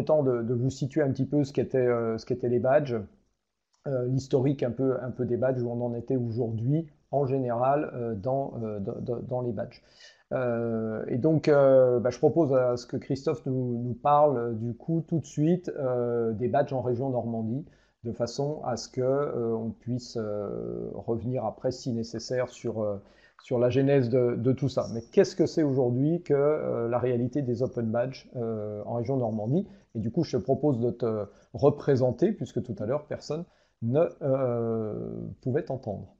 Temps de vous situer un petit peu ce qu'étaient les badges, l'historique un peu des badges, où on en était aujourd'hui en général dans les badges. Je propose à ce que Christophe nous parle du coup tout de suite des badges en région Normandie, de façon à ce que on puisse revenir après, si nécessaire, sur la genèse de tout ça. Mais qu'est-ce que c'est aujourd'hui que la réalité des open badges en région Normandie? Et du coup, je te propose de te représenter, puisque tout à l'heure, personne ne pouvait t'entendre.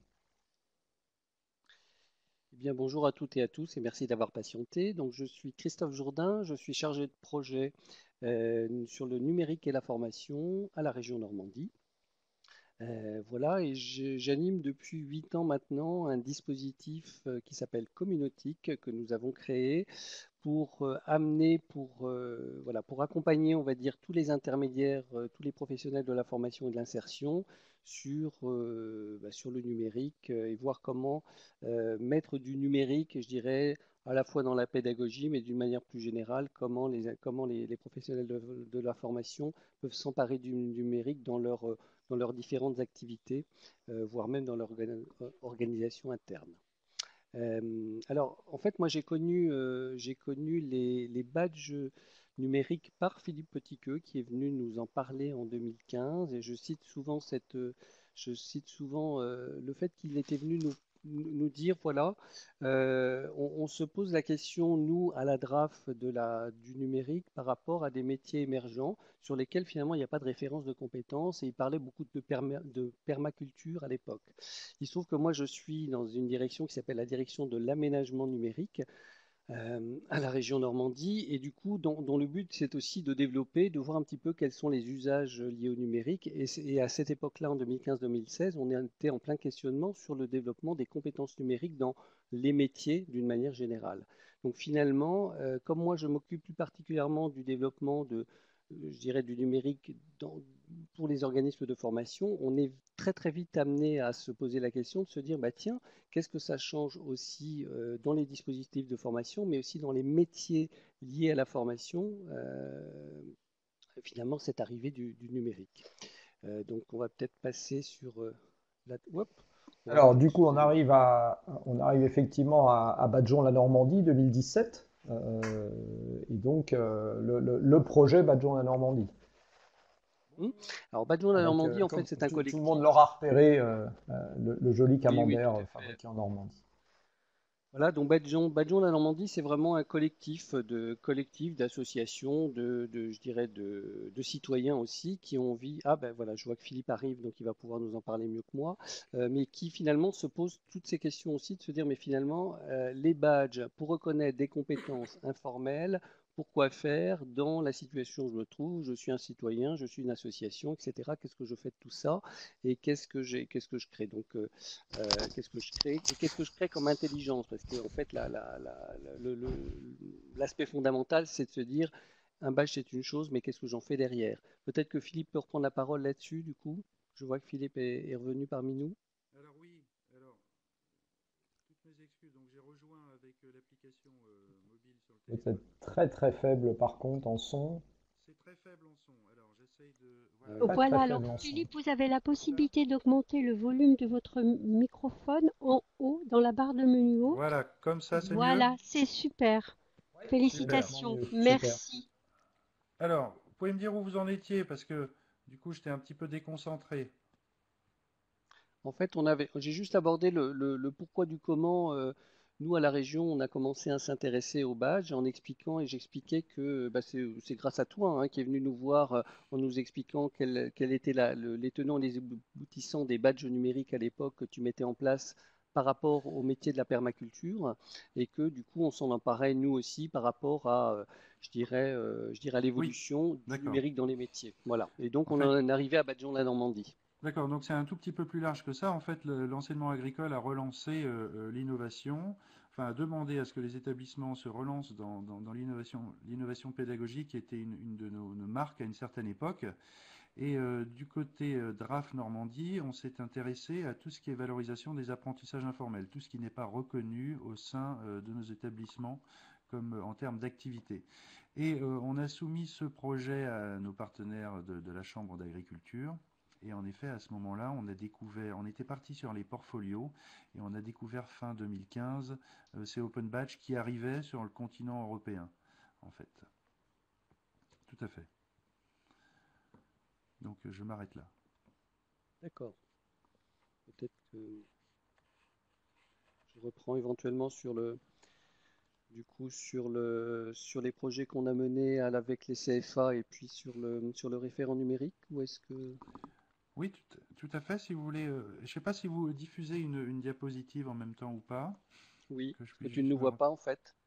Eh bien, bonjour à toutes et à tous et merci d'avoir patienté. Donc, je suis Christophe Jourdain, je suis chargé de projet sur le numérique et la formation à la région Normandie. Voilà, et j'anime depuis 8 ans maintenant un dispositif qui s'appelle Communautique que nous avons créé pour voilà, pour accompagner, on va dire, tous les intermédiaires, tous les professionnels de la formation et de l'insertion sur le numérique et voir comment mettre du numérique, je dirais, à la fois dans la pédagogie, mais d'une manière plus générale, comment les professionnels de la formation peuvent s'emparer du numérique dans leurs différentes activités, voire même dans leur organisation interne. Alors, en fait, moi, j'ai connu les badges numériques par Philippe Petitqueux, qui est venu nous en parler en 2015. Et je cite souvent le fait qu'il était venu nous dire, voilà, on se pose la question, nous, à la DRAF du numérique, par rapport à des métiers émergents sur lesquels, finalement, il n'y a pas de référence de compétences. Et il parlait beaucoup de permaculture à l'époque. Il se trouve que moi, je suis dans une direction qui s'appelle la direction de l'aménagement numérique à la région Normandie, et du coup, dont le but, c'est aussi de développer, de voir un petit peu quels sont les usages liés au numérique. Et à cette époque-là, en 2015-2016, on était en plein questionnement sur le développement des compétences numériques dans les métiers d'une manière générale. Donc finalement, comme moi, je m'occupe plus particulièrement du développement je dirais, du numérique pour les organismes de formation, on est très très vite amené à se poser la question de se dire, bah tiens, qu'est-ce que ça change aussi dans les dispositifs de formation, mais aussi dans les métiers liés à la formation, finalement, cette arrivée du numérique. Donc, on va peut-être passer sur Hop, on va Alors, peut-être, du coup, excusez-moi. on arrive effectivement à Badgeon-la-Normandie 2017, le projet Badgeon-la-Normandie. Hmm. Alors, Badouin la Avec, Normandie, en fait, comme c'est un tout le monde collectif. l'aura repéré, le joli Oui, oui, tout camembert à fait. fabriqué en Normandie. Voilà, donc Badjon la Normandie, c'est vraiment un collectif d'associations, je dirais, de citoyens aussi qui ont envie. Ah ben voilà, je vois que Philippe arrive, donc il va pouvoir nous en parler mieux que moi, mais qui finalement se posent toutes ces questions aussi, de se dire, mais finalement, les badges pour reconnaître des compétences informelles, pourquoi faire dans la situation où je me trouve, je suis un citoyen, je suis une association, etc. Qu'est-ce que je fais de tout ça et qu'est-ce que je crée? Donc, qu'est-ce que je crée et qu'est-ce que je crée comme intelligence parce que en fait l'aspect fondamental c'est de se dire un badge c'est une chose mais qu'est-ce que j'en fais derrière. Peut-être que Philippe peut reprendre la parole là-dessus du coup. Je vois que Philippe est revenu parmi nous. Alors oui, alors toutes mes excuses. Donc j'ai rejoint avec l'application mobile sur le Vous êtes téléphone. très très faible par contre en son. C'est très faible en son. Alors j'essaye de. Voilà. Très très Voilà, alors faible en son. Philippe, vous avez la Comme ça. possibilité d'augmenter le volume de votre microphone en haut, dans la barre de menu haut. Voilà, comme ça c'est mieux. Voilà, c'est super. C'est Super. nettement Félicitations, mieux. Super. merci. Alors, vous pouvez me dire où vous en étiez parce que du coup j'étais un petit peu déconcentré. En fait, j'ai juste abordé le pourquoi du comment. Nous, à la région, on a commencé à s'intéresser au badge en expliquant, et j'expliquais que bah, c'est grâce à toi qui est venu nous voir en nous expliquant quel était les tenants et les aboutissants des badges numériques à l'époque que tu mettais en place par rapport au métier de la permaculture, et que du coup, on s'en emparait nous aussi par rapport à, je dirais à Oui, l'évolution du d'accord. numérique dans les métiers. Voilà. Et donc, En on fait, en est arrivé à Badjon-la-Normandie. d'accord, donc c'est un tout petit peu plus large que ça. En fait, l'enseignement agricole a relancé l'innovation, enfin a demandé à ce que les établissements se relancent dans l'innovation pédagogique qui était une de nos marques à une certaine époque. Et du côté DRAF Normandie, on s'est intéressé à tout ce qui est valorisation des apprentissages informels, tout ce qui n'est pas reconnu au sein de nos établissements comme en termes d'activité. Et on a soumis ce projet à nos partenaires de la Chambre d'agriculture. Et en effet, à ce moment-là, on était parti sur les portfolios et on a découvert fin 2015 ces Open Badge qui arrivaient sur le continent européen, en fait. Tout à fait. Donc je m'arrête là. D'accord. Peut-être que je reprends éventuellement sur les projets qu'on a menés avec les CFA et puis sur le référent numérique, ou est-ce que... Oui, tout à fait. Si vous voulez, je ne sais pas si vous diffusez une diapositive en même temps ou pas, Oui, que je que puisse tu ne juste nous vois voir. pas en fait.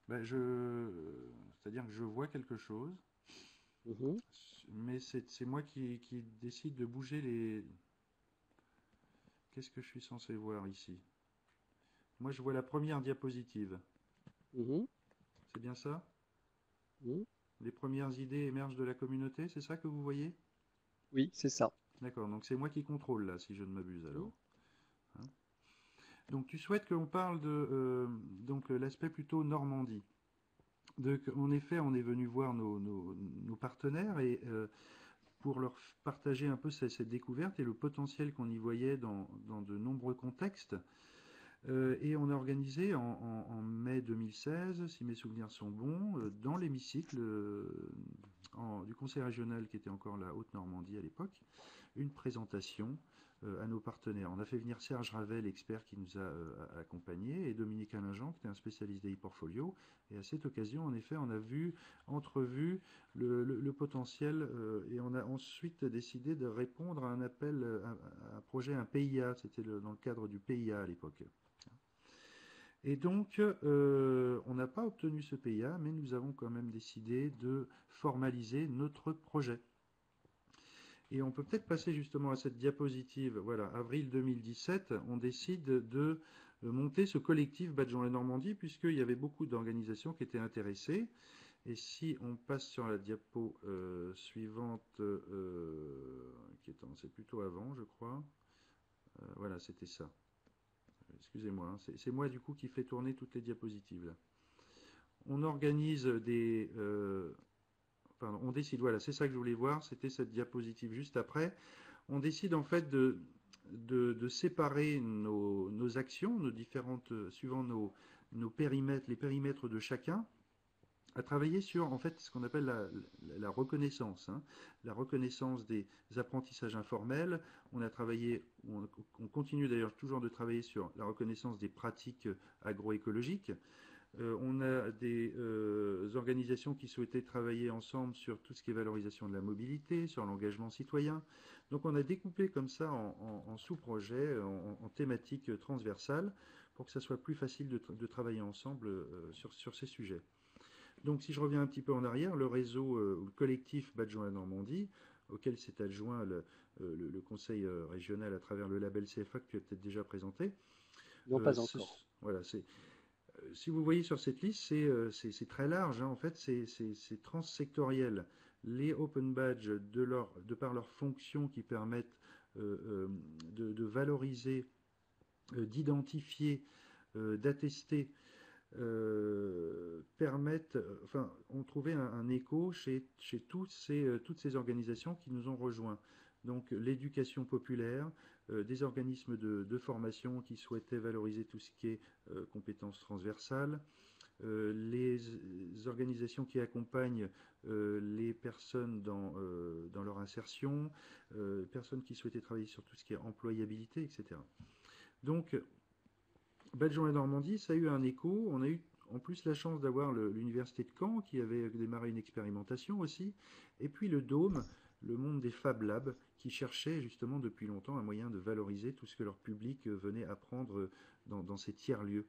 Ben, c'est-à-dire que je vois quelque chose, Mhm. mais c'est moi qui décide de bouger les. Qu'est-ce que je suis censé voir ici? Moi, je vois la première diapositive. Mhm. C'est bien ça? Mhm. Les premières idées émergent de la communauté, c'est ça que vous voyez? Oui, c'est ça. D'accord, donc c'est moi qui contrôle là, si je ne m'abuse Mhm. alors. Hein. Donc tu souhaites qu'on parle de donc l'aspect plutôt Normandie. En effet, on est venu voir nos partenaires et pour leur partager un peu cette découverte et le potentiel qu'on y voyait dans de nombreux contextes. Et on a organisé en mai 2016, si mes souvenirs sont bons, dans l'hémicycle du conseil régional qui était encore la Haute-Normandie à l'époque, une présentation à nos partenaires. On a fait venir Serge Ravel, expert qui nous a accompagnés, et Dominique Alain-Jean, qui était un spécialiste des e-portfolios. Et à cette occasion, en effet, on a entrevu le potentiel et on a ensuite décidé de répondre à un appel, à un projet, un PIA. C'était dans le cadre du PIA à l'époque. Et donc, on n'a pas obtenu ce PIA, mais nous avons quand même décidé de formaliser notre projet. Et on peut peut-être passer justement à cette diapositive. Voilà, avril 2017, on décide de monter ce collectif Badgeons la Normandie, puisqu'il y avait beaucoup d'organisations qui étaient intéressées. Et si on passe sur la diapo suivante, c'est plutôt avant, je crois. Voilà, c'était ça. Excusez-moi, hein, c'est moi du coup qui fais tourner toutes les diapositives là. On organise on décide, voilà, c'est ça que je voulais voir, c'était cette diapositive juste après. On décide en fait de séparer nos actions, suivant nos périmètres, les périmètres de chacun, à travailler sur en fait ce qu'on appelle la reconnaissance, hein, la reconnaissance des apprentissages informels. On continue d'ailleurs toujours de travailler sur la reconnaissance des pratiques agroécologiques. On a des organisations qui souhaitaient travailler ensemble sur tout ce qui est valorisation de la mobilité, sur l'engagement citoyen. Donc on a découpé comme ça en sous-projets, en thématiques transversales, pour que ça soit plus facile de travailler ensemble sur ces sujets. Donc si je reviens un petit peu en arrière, le réseau, le collectif Badgeons la Normandie, auquel s'est adjoint le conseil régional à travers le label CFA que tu as peut-être déjà présenté. Non, pas encore. Voilà, si vous voyez sur cette liste, c'est très large, hein, en fait, c'est transsectoriel. Les Open Badges, de par leurs fonctions qui permettent de valoriser, d'identifier, d'attester, ont trouvé un écho chez toutes ces organisations qui nous ont rejoints. Donc l'éducation populaire, des organismes de formation qui souhaitaient valoriser tout ce qui est compétences transversales, les organisations qui accompagnent les personnes dans leur insertion, personnes qui souhaitaient travailler sur tout ce qui est employabilité, etc. Donc, Badgeons la Normandie, ça a eu un écho. On a eu en plus la chance d'avoir l'université de Caen qui avait démarré une expérimentation aussi, et puis le Dôme, le monde des Fab Labs, qui cherchait justement depuis longtemps un moyen de valoriser tout ce que leur public venait apprendre dans ces tiers-lieux.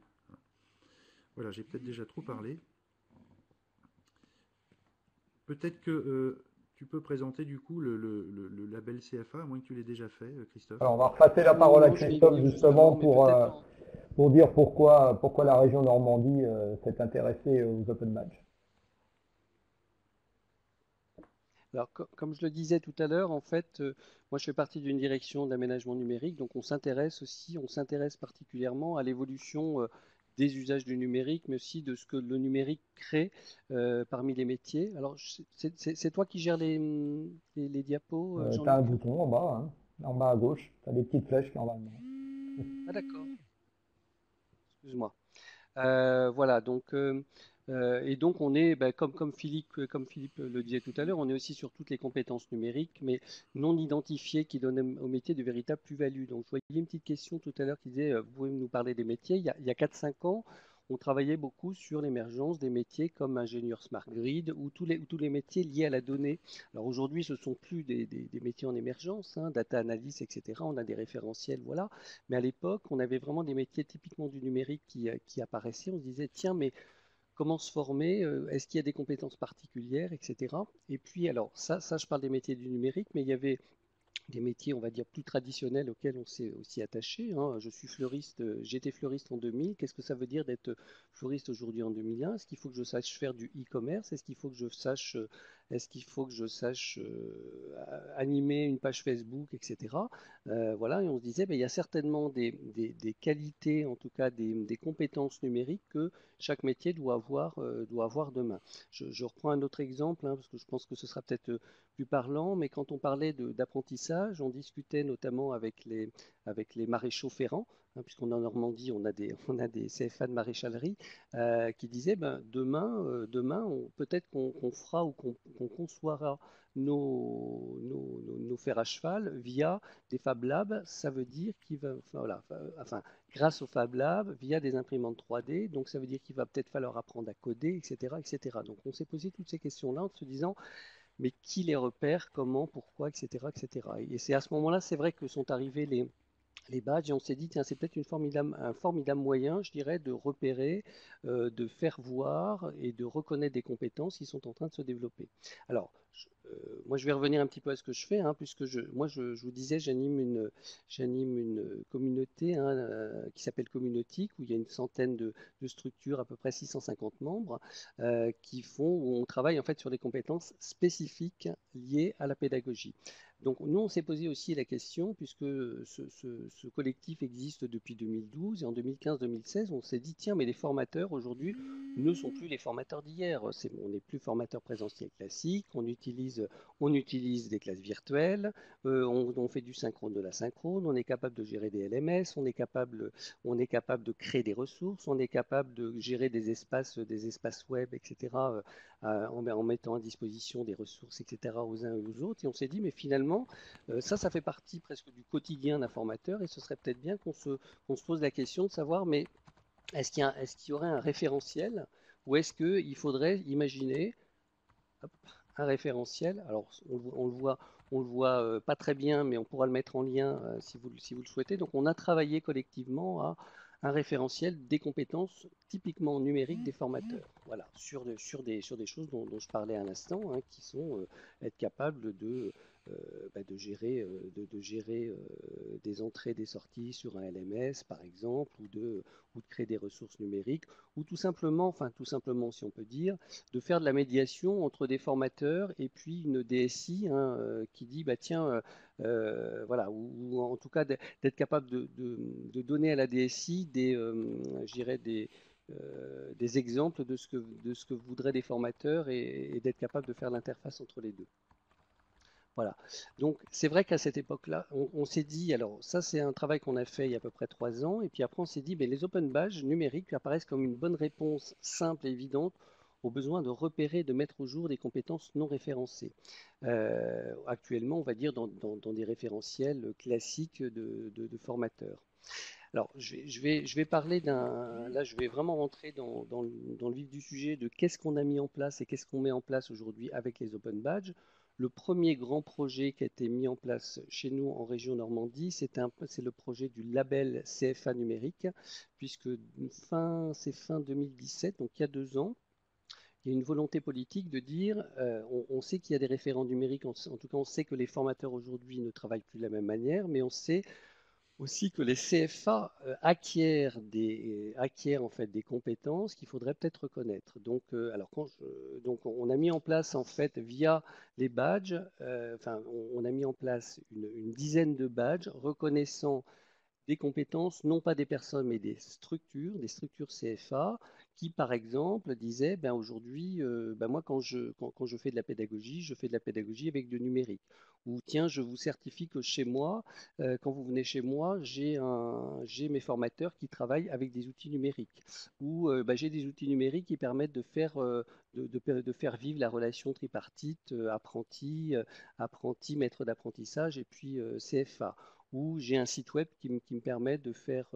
Voilà, j'ai peut-être déjà trop parlé. Peut-être que tu peux présenter du coup le label CFA, à moins que tu l'aies déjà fait, Christophe. Alors, on va repasser la parole à Christophe justement pour dire pourquoi la région Normandie s'est intéressée aux Open Badges. Alors, comme je le disais tout à l'heure, en fait, moi je fais partie d'une direction d'aménagement numérique, donc on s'intéresse particulièrement à l'évolution des usages du numérique, mais aussi de ce que le numérique crée parmi les métiers. Alors, c'est toi qui gères les diapos, Tu as un Jean-Luc? bouton en bas, hein, en bas à gauche, tu as des petites flèches normalement. Ah d'accord, excuse-moi. Voilà, donc, et donc on est, ben, comme Philippe le disait tout à l'heure, on est aussi sur toutes les compétences numériques, mais non identifiées qui donnent au métier de véritables plus-values. Donc je voyais une petite question tout à l'heure qui disait, vous pouvez nous parler des métiers. Il y a 4-5 ans, on travaillait beaucoup sur l'émergence des métiers comme ingénieur smart grid ou tous les métiers liés à la donnée. Alors aujourd'hui, ce ne sont plus des métiers en émergence, hein, data analyst, etc. On a des référentiels, voilà. Mais à l'époque, on avait vraiment des métiers typiquement du numérique qui apparaissaient. On se disait, tiens, mais comment se former? Est-ce qu'il y a des compétences particulières, etc. Et puis, alors, ça, je parle des métiers du numérique, mais il y avait des métiers, on va dire, plus traditionnels auxquels on s'est aussi attaché, hein. Je suis fleuriste, j'étais fleuriste en 2000. Qu'est-ce que ça veut dire d'être fleuriste aujourd'hui en 2001? Est-ce qu'il faut que je sache faire du e-commerce? Est-ce qu'il faut que je sache animer une page Facebook, etc. Voilà, et on se disait, ben, il y a certainement des qualités, en tout cas des compétences numériques que chaque métier doit avoir demain. Je reprends un autre exemple, hein, parce que je pense que ce sera peut-être plus parlant, mais quand on parlait d'apprentissage, on discutait notamment avec les maréchaux ferrants, hein, puisqu'on est en Normandie, on a des CFA de maréchalerie, qui disaient, ben, demain peut-être qu'on fera ou qu'on conçoira nos fers à cheval via des Fab Labs. Ça veut dire qu'il va, enfin, voilà, enfin, grâce aux Fab Labs, via des imprimantes 3D, donc ça veut dire qu'il va peut-être falloir apprendre à coder, etc., etc. Donc on s'est posé toutes ces questions-là en se disant, mais qui les repère, comment, pourquoi, etc., etc. Et c'est à ce moment-là, c'est vrai que sont arrivés les badges et on s'est dit, tiens, c'est peut-être un formidable moyen, je dirais, de repérer, de faire voir et de reconnaître des compétences qui sont en train de se développer. Alors, moi, je vais revenir un petit peu à ce que je fais, hein, puisque je vous disais, j'anime une communauté, hein, qui s'appelle Communautique, où il y a une centaine de structures, à peu près 650 membres, où on travaille en fait sur des compétences spécifiques liées à la pédagogie. Donc nous, on s'est posé aussi la question, puisque ce collectif existe depuis 2012, et en 2015-2016, on s'est dit, tiens, mais les formateurs aujourd'hui ne sont plus les formateurs d'hier. On n'est plus formateur présentiel classique, on utilise des classes virtuelles, on fait du synchrone de la synchrone, on est capable de gérer des LMS, on est capable de créer des ressources, on est capable de gérer des espaces web, etc., en mettant à disposition des ressources, etc., aux uns et aux autres. Et on s'est dit, mais finalement, ça fait partie presque du quotidien d'un formateur, et ce serait peut-être bien qu'on se pose la question de savoir, mais est-ce qu'il y aurait un référentiel, ou est-ce qu'il faudrait imaginer, hop, un référentiel? Alors, on le voit pas très bien, mais on pourra le mettre en lien, si vous le souhaitez. Donc, on a travaillé collectivement à un référentiel des compétences typiquement numériques des formateurs. Voilà, sur des choses dont je parlais à l'instant, hein, qui sont être capable de gérer des entrées, des sorties sur un LMS, par exemple, ou de créer des ressources numériques, ou tout simplement, si on peut dire, de faire de la médiation entre des formateurs et puis une DSI, hein, qui dit, bah tiens, voilà, ou en tout cas d'être capable de donner à la DSI je dirais des exemples de ce que voudraient des formateurs, et d'être capable de faire l'interface entre les deux. Voilà. Donc, c'est vrai qu'à cette époque-là, on s'est dit, alors ça, c'est un travail qu'on a fait il y a à peu près 3 ans, et puis après, on s'est dit, mais les open badges numériques apparaissent comme une bonne réponse simple et évidente au besoin de repérer, de mettre au jour des compétences non référencées. Actuellement, on va dire dans des référentiels classiques de formateurs. Alors, je vais parler là, je vais vraiment rentrer dans le vif du sujet de qu'est-ce qu'on a mis en place et qu'est-ce qu'on met en place aujourd'hui avec les Open Badges. Le premier grand projet qui a été mis en place chez nous en région Normandie, c'est le projet du label CFA numérique, puisque c'est fin 2017, donc il y a 2 ans. Il y a une volonté politique de dire, on sait qu'il y a des référents numériques, en tout cas on sait que les formateurs aujourd'hui ne travaillent plus de la même manière, mais on sait aussi que les CFA acquièrent en fait des compétences qu'il faudrait peut-être reconnaître. Donc, donc on a mis en place en fait via les badges, on a mis en place une dizaine de badges reconnaissant des compétences, non pas des personnes, mais des structures CFA, qui, par exemple, disaient, ben aujourd'hui, ben moi, quand je fais de la pédagogie, je fais de la pédagogie avec du numérique. Ou tiens, je vous certifie que chez moi, quand vous venez chez moi, j'ai mes formateurs qui travaillent avec des outils numériques. Ou ben, j'ai des outils numériques qui permettent de faire, de faire vivre la relation tripartite apprenti, maître d'apprentissage et puis CFA. Où j'ai un site web qui me permet de faire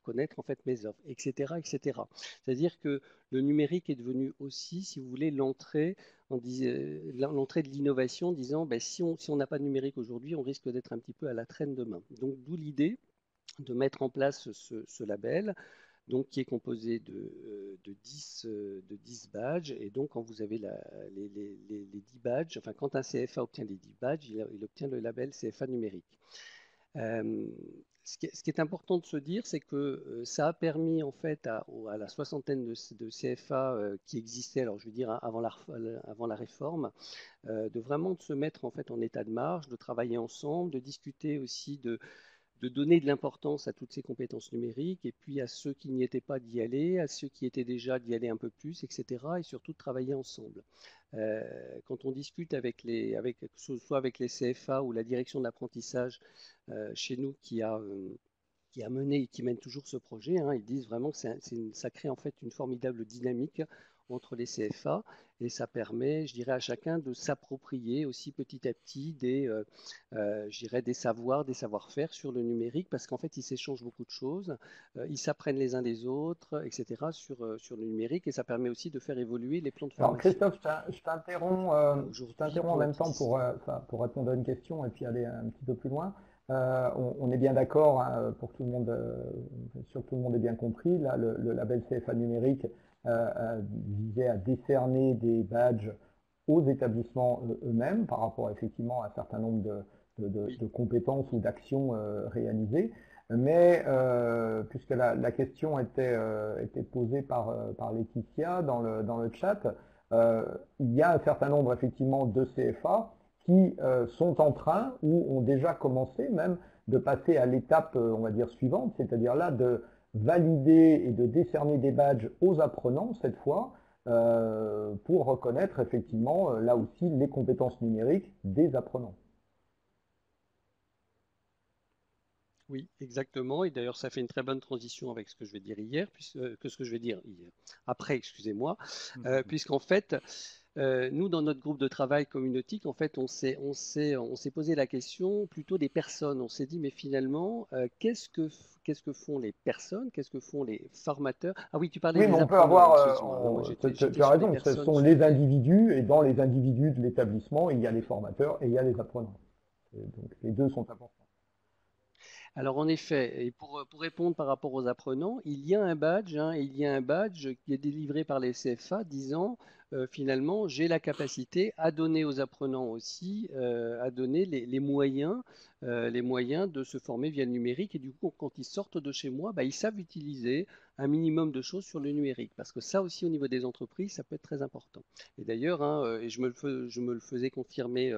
connaître en fait mes offres, etc., etc. C'est-à-dire que le numérique est devenu aussi, si vous voulez, l'entrée de l'innovation, disant ben, si on n'a pas de numérique aujourd'hui, on risque d'être un petit peu à la traîne demain. Donc d'où l'idée de mettre en place ce label, donc, qui est composé de 10 badges. Et donc, quand vous avez les 10 badges, enfin, quand un CFA obtient les 10 badges, il obtient le label CFA numérique. Ce qui est important de se dire, c'est que ça a permis en fait à la soixantaine de CFA qui existaient, alors je veux dire avant la réforme, de vraiment de se mettre en fait en état de marche, de travailler ensemble, de discuter aussi de donner de l'importance à toutes ces compétences numériques, et puis à ceux qui n'y étaient pas d'y aller, à ceux qui étaient déjà d'y aller un peu plus, etc. Et surtout de travailler ensemble. Quand on discute soit avec les CFA ou la direction de l'apprentissage chez nous qui a mené et qui mène toujours ce projet, hein, ils disent vraiment que ça crée en fait une formidable dynamique entre les CFA et ça permet, je dirais, à chacun de s'approprier aussi petit à petit je dirais des savoirs, des savoir-faire sur le numérique parce qu'en fait, ils s'échangent beaucoup de choses, ils s'apprennent les uns des autres, etc. sur le numérique et ça permet aussi de faire évoluer les plans de Alors formation. Christophe, je t'interromps en même temps pour répondre à une question et puis aller un petit peu plus loin. On est bien d'accord, hein, pour que tout le monde, sûr que tout le monde ait bien compris, là, le label CFA numérique visait à décerner des badges aux établissements eux-mêmes par rapport effectivement à un certain nombre de compétences ou d'actions réalisées. Mais puisque la question était posée par Laetitia dans le chat, il y a un certain nombre effectivement de CFA qui sont en train ou ont déjà commencé même de passer à l'étape, on va dire, suivante, c'est-à-dire là de valider et de décerner des badges aux apprenants cette fois pour reconnaître effectivement là aussi les compétences numériques des apprenants. Oui, exactement. Et d'ailleurs, ça fait une très bonne transition avec ce que je vais dire après, excusez-moi, puisqu'en fait, nous, dans notre groupe de travail communautique, en fait, on s'est posé la question plutôt des personnes. On s'est dit, mais finalement, qu'est-ce que font les personnes? Qu'est-ce que font les formateurs? Ah oui, tu parlais Oui, mais des on peut apprenants, avoir, excuse-moi. Moi, j'étais tu as sur les raison, ce personnes. sont les individus, et dans les individus de l'établissement, il y a les formateurs et il y a les apprenants. Donc les deux sont importants. Alors en effet, et pour répondre par rapport aux apprenants, il y a un badge, hein, il y a un badge qui est délivré par les CFA disant finalement j'ai la capacité à donner aux apprenants aussi, à donner les moyens de se former via le numérique et du coup quand ils sortent de chez moi, bah, ils savent utiliser un minimum de choses sur le numérique parce que ça aussi au niveau des entreprises ça peut être très important. Et d'ailleurs, hein, et je me le faisais confirmer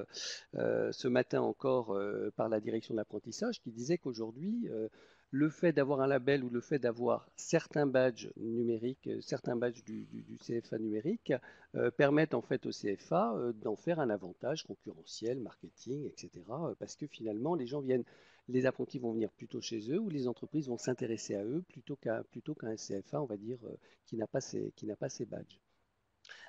ce matin encore par la direction de l'apprentissage qui disait qu'aujourd'hui, le fait d'avoir un label ou le fait d'avoir certains badges numériques, certains badges du CFA numérique permettent en fait au CFA d'en faire un avantage concurrentiel, marketing, etc. Parce que finalement, les apprentis vont venir plutôt chez eux ou les entreprises vont s'intéresser à eux plutôt qu'à un CFA, on va dire, qui n'a pas ces badges.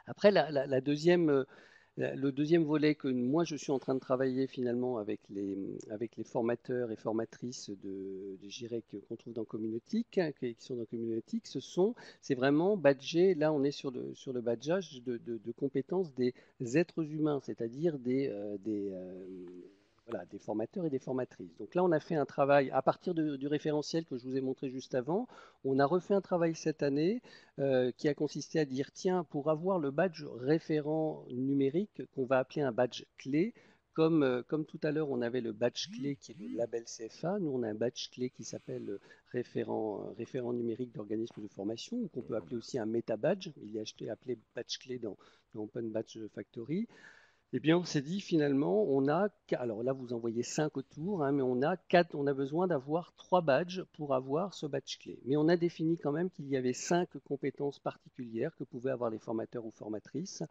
Après, le deuxième volet que moi je suis en train de travailler finalement avec les formateurs et formatrices de GIREC qu'on trouve dans Communautique, hein, qui sont dans Communautique, c'est vraiment badger, là on est sur le badgeage de compétences des êtres humains, c'est-à-dire voilà, des formateurs et des formatrices. Donc là, on a fait un travail à partir du référentiel que je vous ai montré juste avant. On a refait un travail cette année qui a consisté à dire, tiens, pour avoir le badge référent numérique, qu'on va appeler un badge clé, comme tout à l'heure, on avait le badge clé qui est le label CFA, nous on a un badge clé qui s'appelle référent numérique d'organisme de formation, ou qu'on peut appeler aussi un méta badge. Il est appelé badge clé dans Open Badge Factory. Eh bien, on s'est dit finalement, alors là vous en voyez 5 autour, hein, mais on a besoin d'avoir 3 badges pour avoir ce badge clé. Mais on a défini quand même qu'il y avait 5 compétences particulières que pouvaient avoir les formateurs ou formatrices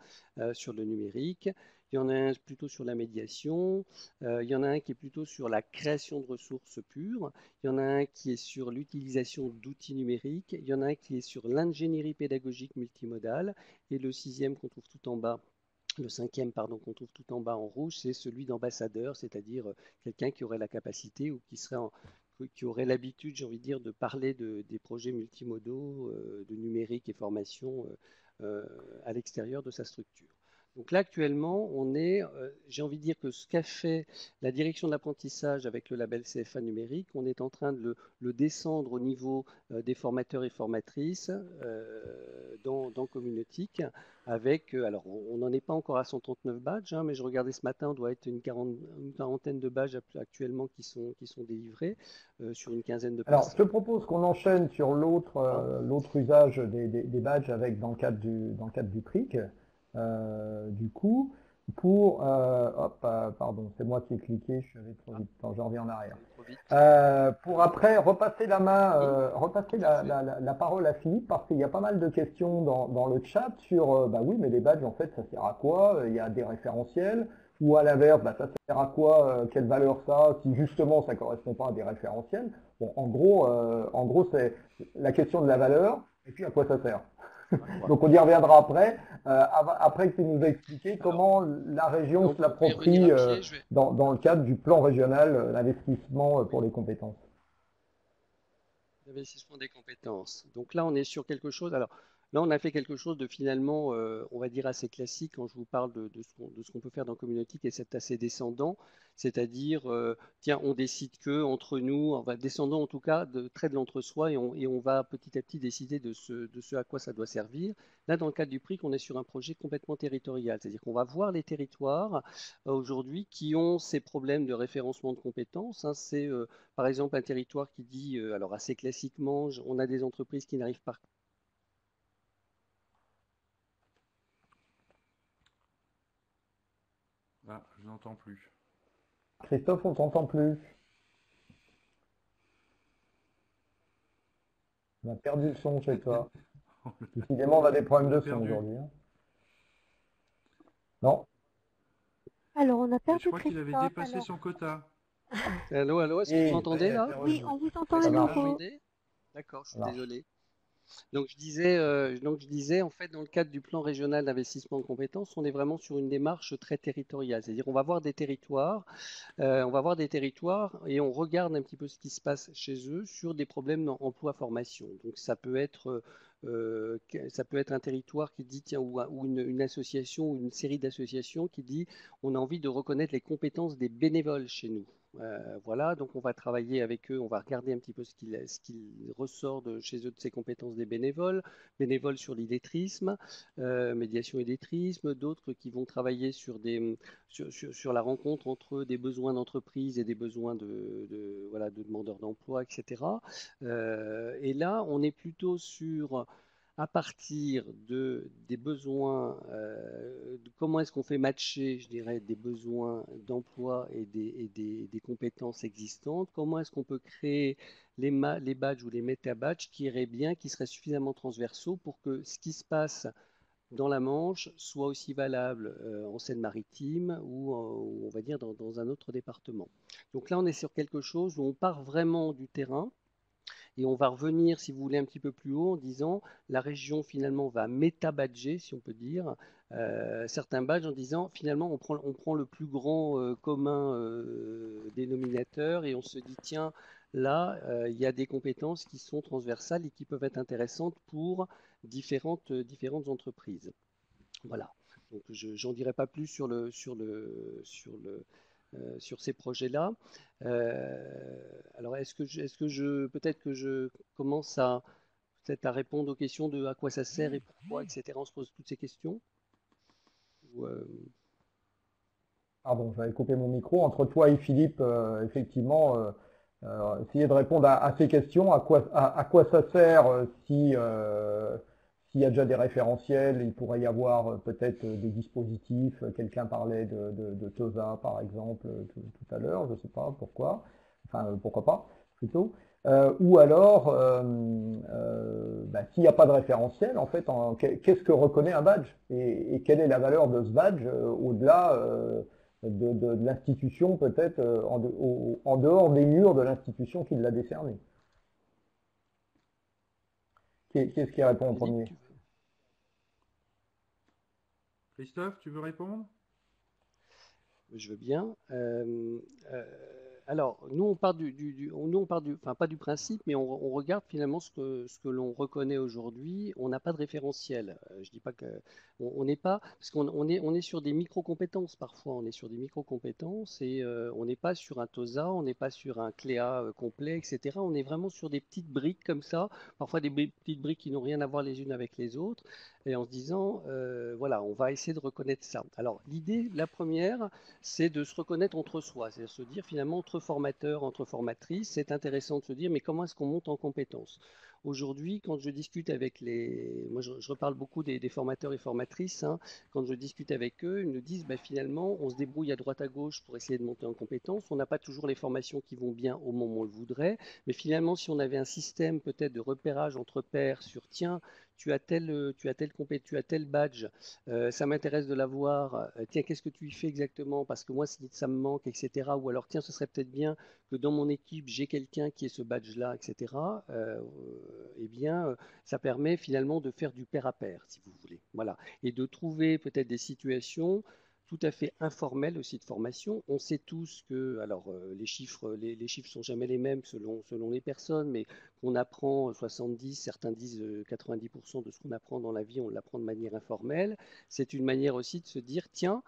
sur le numérique. Il y en a un plutôt sur la médiation, il y en a un qui est plutôt sur la création de ressources pures, il y en a un qui est sur l'utilisation d'outils numériques, il y en a un qui est sur l'ingénierie pédagogique multimodale, et le 6e qu'on trouve tout en bas, le 5e, pardon, qu'on trouve tout en bas en rouge, c'est celui d'ambassadeur, c'est-à-dire quelqu'un qui aurait la capacité ou qui aurait l'habitude, j'ai envie de dire, de parler des projets multimodaux, de numérique et formation à l'extérieur de sa structure. Donc là, actuellement, j'ai envie de dire que ce qu'a fait la direction de l'apprentissage avec le label CFA numérique, on est en train de le descendre au niveau des formateurs et formatrices dans Communautique, alors on n'en est pas encore à 139 badges, hein, mais je regardais ce matin, on doit être une quarantaine de badges actuellement qui sont délivrés sur une quinzaine de Alors, personnes. je te propose qu'on enchaîne sur l'autre usage des badges dans le cadre du PRIC. Du coup, pardon, c'est moi qui ai cliqué, je suis allé trop vite, attends, je reviens en arrière. Trop vite. Pour après repasser la parole à Philippe, parce qu'il y a pas mal de questions dans le chat sur, bah oui, mais les badges, en fait, ça sert à quoi? Il y a des référentiels, ou à l'inverse, bah, ça sert à quoi? Quelle valeur ça a, si justement ça correspond pas à des référentiels? Bon, en gros, c'est la question de la valeur, et puis à quoi ça sert? Donc on y reviendra après que tu nous as expliqué comment la région se l'approprie dans le cadre du plan régional d'investissement pour les compétences. L'investissement des compétences. Donc là, on est sur quelque chose. Alors là, on a fait quelque chose de finalement, on va dire, assez classique quand je vous parle de ce qu'on peut faire dans Communautique, et c'est assez descendant. C'est-à-dire, tiens, on décide que entre nous, on va descendant en tout cas, très de l'entre-soi, et on va petit à petit décider de ce à quoi ça doit servir. Là, dans le cadre du PRIC, on est sur un projet complètement territorial. C'est-à-dire qu'on va voir les territoires aujourd'hui qui ont ces problèmes de référencement de compétences. Hein. C'est par exemple un territoire qui dit, alors assez classiquement, on a des entreprises qui n'arrivent pas. Ah, je n'entends plus. Christophe, on t'entend plus. On a perdu le son chez toi. Décidément, on a des problèmes de son aujourd'hui. Hein. Non. Alors, on a Mais perdu je crois qu'il avait Christophe. dépassé son quota. Allô, est-ce que vous m'entendez là? Oui, on vous entend à Est-ce que vous nouveau. m'entendez? D'accord, je suis désolé. Donc je disais, en fait, dans le cadre du plan régional d'investissement de compétences, on est vraiment sur une démarche très territoriale. C'est-à-dire, on va voir des territoires et on regarde un petit peu ce qui se passe chez eux sur des problèmes d'emploi-formation. Donc ça peut être un territoire qui dit, tiens, ou une association ou une série d'associations qui dit, on a envie de reconnaître les compétences des bénévoles chez nous. Voilà, donc on va travailler avec eux, on va regarder un petit peu ce qu'il ressort chez eux de ces compétences des bénévoles sur l'illettrisme, médiation illettrisme, d'autres qui vont travailler sur la rencontre entre des besoins d'entreprise et des besoins voilà, de demandeurs d'emploi, etc. Et là, on est plutôt à partir des besoins, de comment est-ce qu'on fait matcher, je dirais, des besoins d'emploi et des compétences existantes, comment est-ce qu'on peut créer les badges ou les méta-badges qui seraient suffisamment transversaux pour que ce qui se passe dans la Manche soit aussi valable en Seine-Maritime ou on va dire dans un autre département. Donc là, on est sur quelque chose où on part vraiment du terrain. Et on va revenir, si vous voulez, un petit peu plus haut en disant la région finalement va méta-badger, si on peut dire, certains badges en disant finalement on prend le plus grand commun dénominateur et on se dit tiens, là, il y a des compétences qui sont transversales et qui peuvent être intéressantes pour différentes entreprises. Voilà. Donc j'en dirai pas plus sur ces projets-là. Alors, peut-être que je commence peut-être à répondre aux questions de à quoi ça sert et pourquoi, etc. On se pose toutes ces questions. Pardon, j'avais coupé mon micro. Entre toi et Philippe, effectivement, essayer de répondre à ces questions. À quoi ça sert s'il y a déjà des référentiels, il pourrait y avoir peut-être des dispositifs. Quelqu'un parlait de TOSA, par exemple, tout à l'heure, je ne sais pas pourquoi. Enfin, pourquoi pas, plutôt. Ou alors, s'il n'y a pas de référentiel, en fait, qu'est-ce que reconnaît un badge et quelle est la valeur de ce badge au-delà de l'institution, peut-être en dehors des murs de l'institution qui l'a décerné. Qu'est-ce qui répond en premier? Christophe, tu veux répondre? Je veux bien. Alors, nous, on part nous, on part enfin, pas du principe, mais on regarde finalement ce que l'on reconnaît aujourd'hui. On n'a pas de référentiel. Je dis pas que on n'est pas, parce on est sur des micro-compétences parfois. On est sur des micro-compétences et on n'est pas sur un TOSA, on n'est pas sur un CLEA complet, etc. On est vraiment sur des petites briques comme ça, parfois des petites briques qui n'ont rien à voir les unes avec les autres, et en se disant, voilà, on va essayer de reconnaître ça. Alors, l'idée, la première, c'est de se reconnaître entre soi, c'est-à-dire se dire finalement entre formateurs, entre formatrices, c'est intéressant de se dire mais comment est-ce qu'on monte en compétences? Aujourd'hui, quand je discute avec moi je reparle beaucoup des formateurs et formatrices, hein. Quand je discute avec eux, ils me disent bah, finalement on se débrouille à droite à gauche pour essayer de monter en compétences, on n'a pas toujours les formations qui vont bien au moment où on le voudrait, mais finalement si on avait un système peut-être de repérage entre pairs sur tiens, tu as tel badge, ça m'intéresse de l'avoir, tiens, qu'est-ce que tu y fais exactement? Parce que moi, ça me manque, etc. Ou alors, tiens, ce serait peut-être bien que dans mon équipe, j'ai quelqu'un qui ait ce badge-là, etc. Eh bien, ça permet finalement de faire du pair à pair, si vous voulez. Voilà. Et de trouver peut-être des situations tout à fait informelles aussi de formation. On sait tous que, alors les chiffres sont jamais les mêmes selon les personnes, mais qu'on apprend 70, certains disent 90% de ce qu'on apprend dans la vie, on l'apprend de manière informelle. C'est une manière aussi de se dire, tiens,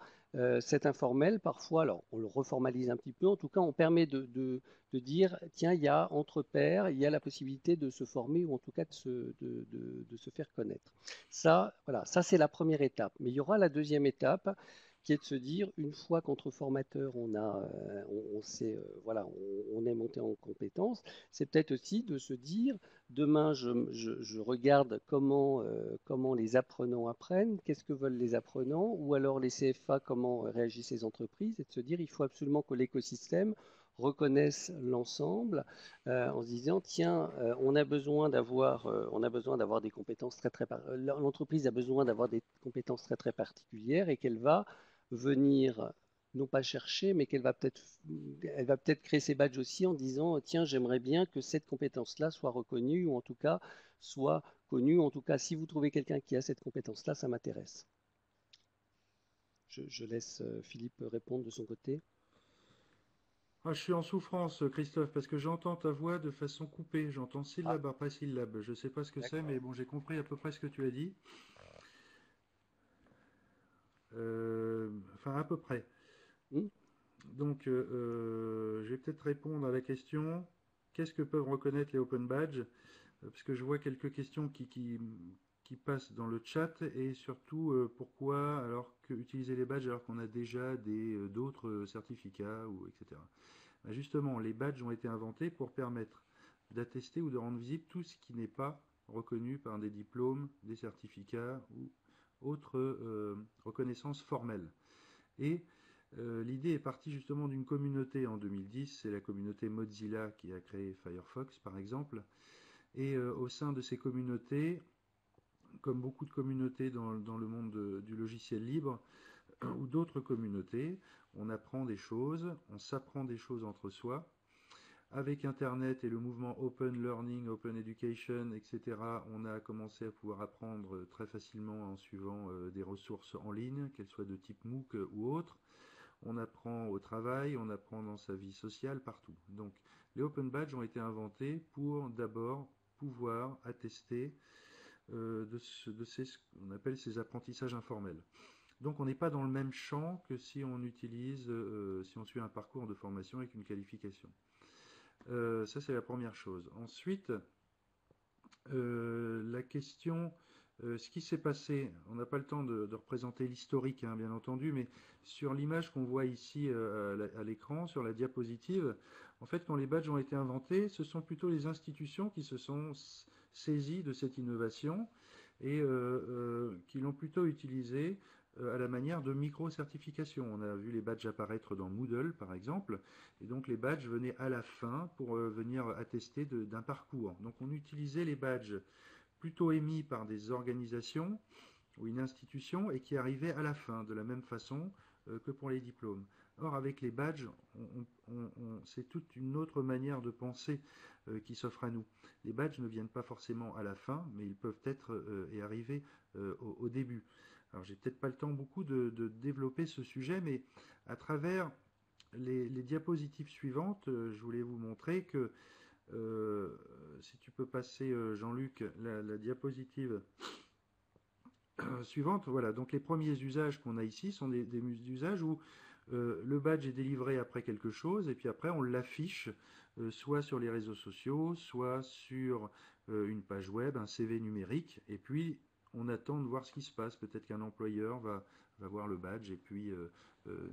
cet informel, parfois, alors on le reformalise un petit peu, en tout cas, on permet de dire, tiens, il y a entre pairs, il y a la possibilité de se former ou en tout cas de se faire connaître. Ça, voilà, ça c'est la première étape. Mais il y aura la deuxième étape qui est de se dire, une fois qu'entre formateurs, on sait, voilà, on est monté en compétences, c'est peut-être aussi de se dire, demain, je regarde comment les apprenants apprennent, qu'est-ce que veulent les apprenants, ou alors les CFA, comment réagissent les entreprises, et de se dire, il faut absolument que l'écosystème reconnaisse l'ensemble en se disant, tiens, on a besoin d'avoir des compétences l'entreprise a besoin d'avoir des compétences très très particulières et qu'elle va venir non pas chercher, mais elle va peut-être créer ses badges aussi en disant tiens, j'aimerais bien que cette compétence-là soit reconnue ou en tout cas soit connue. En tout cas, si vous trouvez quelqu'un qui a cette compétence-là, ça m'intéresse. Je laisse Philippe répondre de son côté. Ah, je suis en souffrance, Christophe, parce que j'entends ta voix de façon coupée. J'entends syllabe après syllabe. Je ne sais pas ce que c'est, mais bon, j'ai compris à peu près ce que tu as dit. Enfin, à peu près. Donc, je vais peut-être répondre à la question, qu'est-ce que peuvent reconnaître les Open Badges? Parce que je vois quelques questions qui passent dans le chat, et surtout, pourquoi alors que utiliser les badges alors qu'on a déjà d'autres certificats, ou etc. Ben justement, les badges ont été inventés pour permettre d'attester ou de rendre visible tout ce qui n'est pas reconnu par des diplômes, des certificats ou autres reconnaissances formelles. Et l'idée est partie justement d'une communauté en 2010, c'est la communauté Mozilla qui a créé Firefox par exemple. Et au sein de ces communautés, comme beaucoup de communautés dans le monde du logiciel libre, ou d'autres communautés, on apprend des choses, on s'apprend des choses entre soi. Avec Internet et le mouvement Open Learning, Open Education, etc., on a commencé à pouvoir apprendre très facilement en suivant des ressources en ligne, qu'elles soient de type MOOC ou autres. On apprend au travail, on apprend dans sa vie sociale, partout. Donc les Open Badges ont été inventés pour d'abord pouvoir attester ce qu'on appelle ces apprentissages informels. Donc on n'est pas dans le même champ que si on si on suit un parcours de formation avec une qualification. Ça c'est la première chose. Ensuite, la question, ce qui s'est passé, on n'a pas le temps de représenter l'historique, hein, bien entendu, mais sur l'image qu'on voit ici à l'écran, sur la diapositive, en fait quand les badges ont été inventés, ce sont plutôt les institutions qui se sont saisies de cette innovation et qui l'ont plutôt utilisé à la manière de micro-certification. On a vu les badges apparaître dans Moodle, par exemple, et donc les badges venaient à la fin pour venir attester d'un parcours. Donc on utilisait les badges plutôt émis par des organisations ou une institution et qui arrivaient à la fin, de la même façon que pour les diplômes. Or, avec les badges, c'est toute une autre manière de penser qui s'offre à nous. Les badges ne viennent pas forcément à la fin, mais ils peuvent être et arriver au début. Alors, j'ai peut-être pas le temps beaucoup de développer ce sujet, mais à travers les diapositives suivantes, je voulais vous montrer que, si tu peux passer, Jean-Luc, la diapositive suivante, voilà, donc les premiers usages qu'on a ici sont des usages où le badge est délivré après quelque chose, et puis après on l'affiche soit sur les réseaux sociaux, soit sur une page web, un CV numérique, et puis on attend de voir ce qui se passe. Peut-être qu'un employeur va voir le badge et puis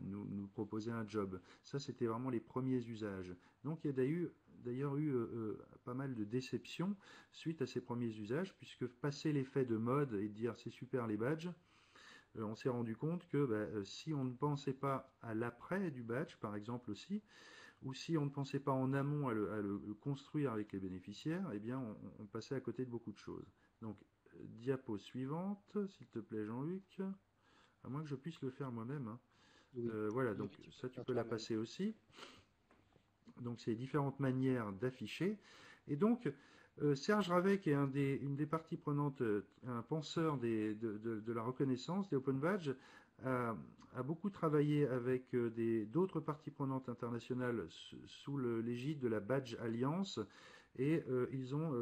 nous proposer un job. Ça, c'était vraiment les premiers usages. Donc il y a d'ailleurs eu pas mal de déceptions suite à ces premiers usages, puisque passer l'effet de mode et dire c'est super les badges, on s'est rendu compte que si on ne pensait pas à l'après du badge, par exemple aussi, ou si on ne pensait pas en amont à le construire avec les bénéficiaires, eh bien on passait à côté de beaucoup de choses. Donc, diapo suivante, s'il te plaît Jean-Luc, à moins que je puisse le faire moi-même. Hein. Oui. Voilà, donc ça tu peux la passer aussi. Donc c'est différentes manières d'afficher. Et donc, Serge Ravet, qui est une des parties prenantes, un penseur de la reconnaissance des Open Badges, a beaucoup travaillé avec d'autres parties prenantes internationales sous l'égide de la Badge Alliance, et ils ont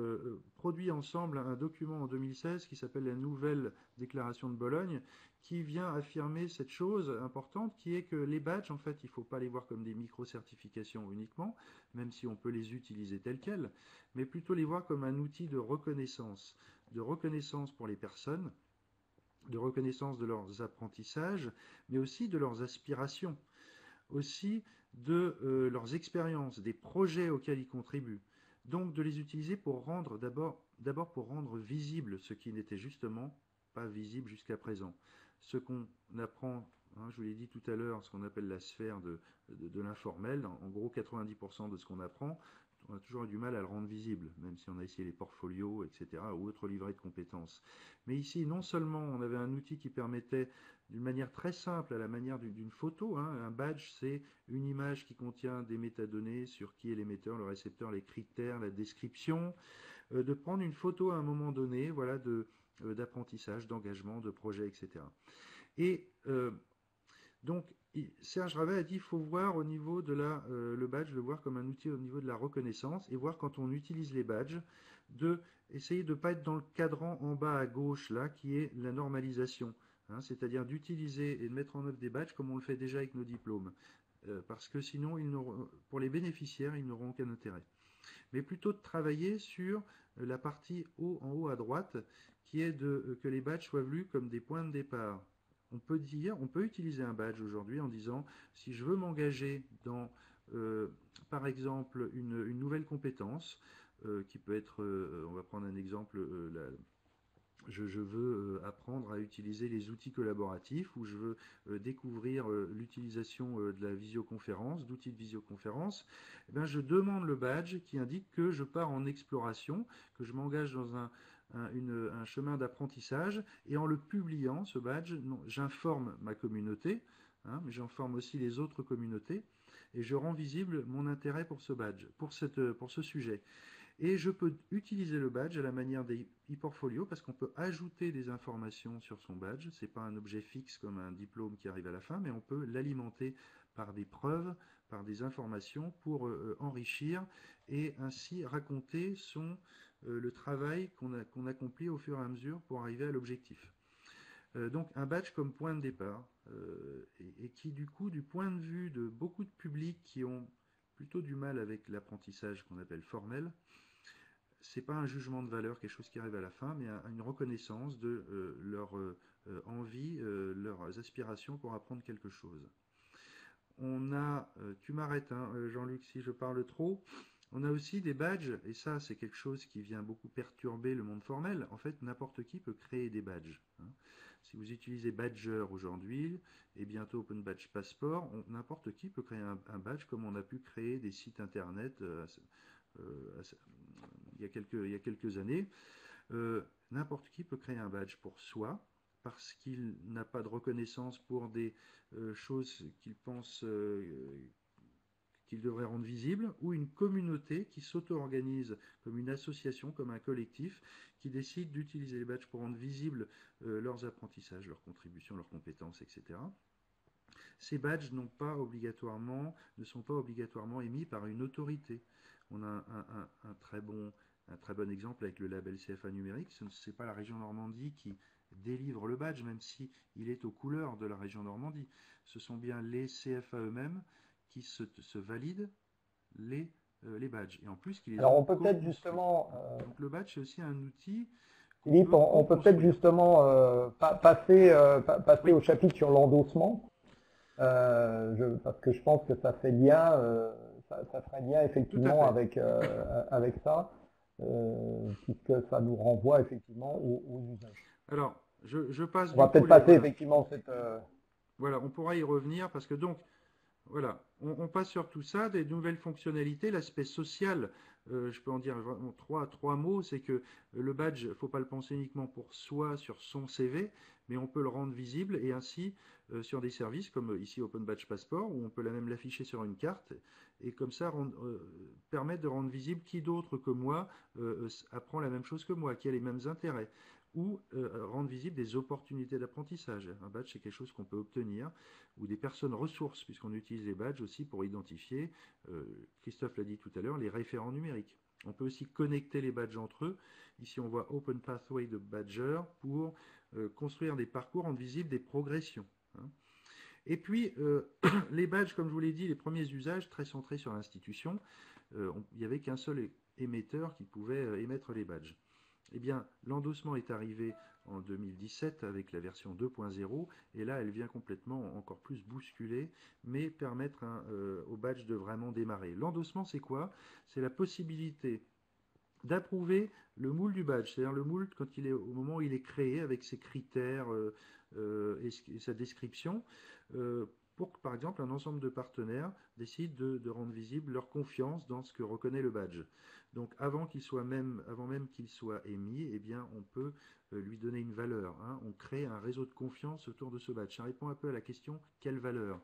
produit ensemble un document en 2016 qui s'appelle la Nouvelle Déclaration de Bologne, qui vient affirmer cette chose importante qui est que les badges, en fait, il ne faut pas les voir comme des micro-certifications uniquement, même si on peut les utiliser telles quelles, mais plutôt les voir comme un outil de reconnaissance pour les personnes, de reconnaissance de leurs apprentissages, mais aussi de leurs aspirations, aussi de leurs expériences, des projets auxquels ils contribuent. Donc de les utiliser pour rendre d'abord pour rendre visible ce qui n'était justement pas visible jusqu'à présent. Ce qu'on apprend, hein, je vous l'ai dit tout à l'heure, ce qu'on appelle la sphère de l'informel, en gros 90% de ce qu'on apprend, on a toujours eu du mal à le rendre visible, même si on a essayé les portfolios, etc., ou autres livrets de compétences. Mais ici, non seulement on avait un outil qui permettait, d'une manière très simple, à la manière d'une photo, hein, un badge, c'est une image qui contient des métadonnées sur qui est l'émetteur, le récepteur, les critères, la description, de prendre une photo à un moment donné, voilà, d'apprentissage, d'engagement, de projet, etc. Et donc, Serge Ravet a dit qu'il faut voir au niveau de le badge, le voir comme un outil au niveau de la reconnaissance, et voir quand on utilise les badges, essayer de ne pas être dans le cadran en bas à gauche, là, qui est la normalisation. Hein, c'est-à-dire d'utiliser et de mettre en œuvre des badges comme on le fait déjà avec nos diplômes. Parce que sinon, pour les bénéficiaires, ils n'auront aucun intérêt. Mais plutôt de travailler sur la partie en haut à droite, qui est que les badges soient vus comme des points de départ. On peut utiliser un badge aujourd'hui en disant, si je veux m'engager dans, par exemple, une nouvelle compétence, qui peut être, on va prendre un exemple, je veux apprendre à utiliser les outils collaboratifs, ou je veux découvrir l'utilisation de la visioconférence, d'outils de visioconférence, eh bien, je demande le badge qui indique que je pars en exploration, que je m'engage dans un chemin d'apprentissage, et en le publiant, ce badge, j'informe ma communauté, hein, mais j'informe aussi les autres communautés, et je rends visible mon intérêt pour ce badge, pour ce sujet. Et je peux utiliser le badge à la manière des e-portfolios, parce qu'on peut ajouter des informations sur son badge. Ce n'est pas un objet fixe comme un diplôme qui arrive à la fin, mais on peut l'alimenter par des preuves, par des informations pour enrichir et ainsi raconter le travail qu'on accomplit au fur et à mesure pour arriver à l'objectif. Donc un badge comme point de départ, et qui du coup, du point de vue de beaucoup de publics qui ont plutôt du mal avec l'apprentissage qu'on appelle formel, c'est pas un jugement de valeur, quelque chose qui arrive à la fin, mais une reconnaissance de leur envie, leurs aspirations pour apprendre quelque chose. Tu m'arrêtes, hein, Jean-Luc, si je parle trop. On a aussi des badges, et ça c'est quelque chose qui vient beaucoup perturber le monde formel. En fait, n'importe qui peut créer des badges, hein. Si vous utilisez Badger aujourd'hui, et bientôt Open Badge Passport, n'importe qui peut créer un badge comme on a pu créer des sites internet il y a quelques années. N'importe qui peut créer un badge pour soi, parce qu'il n'a pas de reconnaissance pour des choses qu'il pense qu'il devrait rendre visible, ou une communauté qui s'auto-organise comme une association, comme un collectif, qui décide d'utiliser les badges pour rendre visibles leurs apprentissages, leurs contributions, leurs compétences, etc. Ces badges ne sont pas obligatoirement émis par une autorité. On a un très bon exemple avec le label CFA numérique. Ce n'est pas la région Normandie qui délivre le badge, même si il est aux couleurs de la région Normandie. Ce sont bien les CFA eux-mêmes qui se valident les badges. Et en plus, qu'ils les Alors ont on peut peut-être co-construits. justement, Donc le badge, c'est aussi un outil qu'on Philippe, peut on peut peut-être co-construire. justement passer Oui. au chapitre sur l'endossement, parce que je pense que ça fait lien, ça ferait lien Tout à effectivement fait. avec ça, puisque ça nous renvoie effectivement aux usages. Alors, je passe On du va coup peut-être passer voilà. effectivement cette. Voilà, on pourra y revenir parce que donc, voilà, on passe sur tout ça, des nouvelles fonctionnalités, l'aspect social, je peux en dire vraiment trois mots, c'est que le badge, il ne faut pas le penser uniquement pour soi sur son CV, mais on peut le rendre visible et ainsi sur des services comme ici Open Badge Passport, où on peut même l'afficher sur une carte et comme ça permettre de rendre visible qui d'autre que moi apprend la même chose que moi, qui a les mêmes intérêts, ou rendre visible des opportunités d'apprentissage. Un badge, c'est quelque chose qu'on peut obtenir, ou des personnes ressources, puisqu'on utilise les badges aussi pour identifier, Christophe l'a dit tout à l'heure, les référents numériques. On peut aussi connecter les badges entre eux. Ici, on voit Open Pathway de Badger pour construire des parcours, rendre visibles des progressions, hein. Et puis, les badges, comme je vous l'ai dit, les premiers usages très centrés sur l'institution, il n'y avait qu'un seul émetteur qui pouvait émettre les badges. Eh bien, l'endossement est arrivé en 2017 avec la version 2.0 et là, elle vient complètement encore plus bousculer, mais permettre au badge de vraiment démarrer. L'endossement, c'est quoi? C'est la possibilité d'approuver le moule du badge, c'est-à-dire le moule au moment où il est créé avec ses critères et sa description, pour que par exemple un ensemble de partenaires décide de rendre visible leur confiance dans ce que reconnaît le badge. Donc avant même qu'il soit émis, eh bien on peut lui donner une valeur, hein. On crée un réseau de confiance autour de ce badge. Ça répond un peu à la question quelle valeur?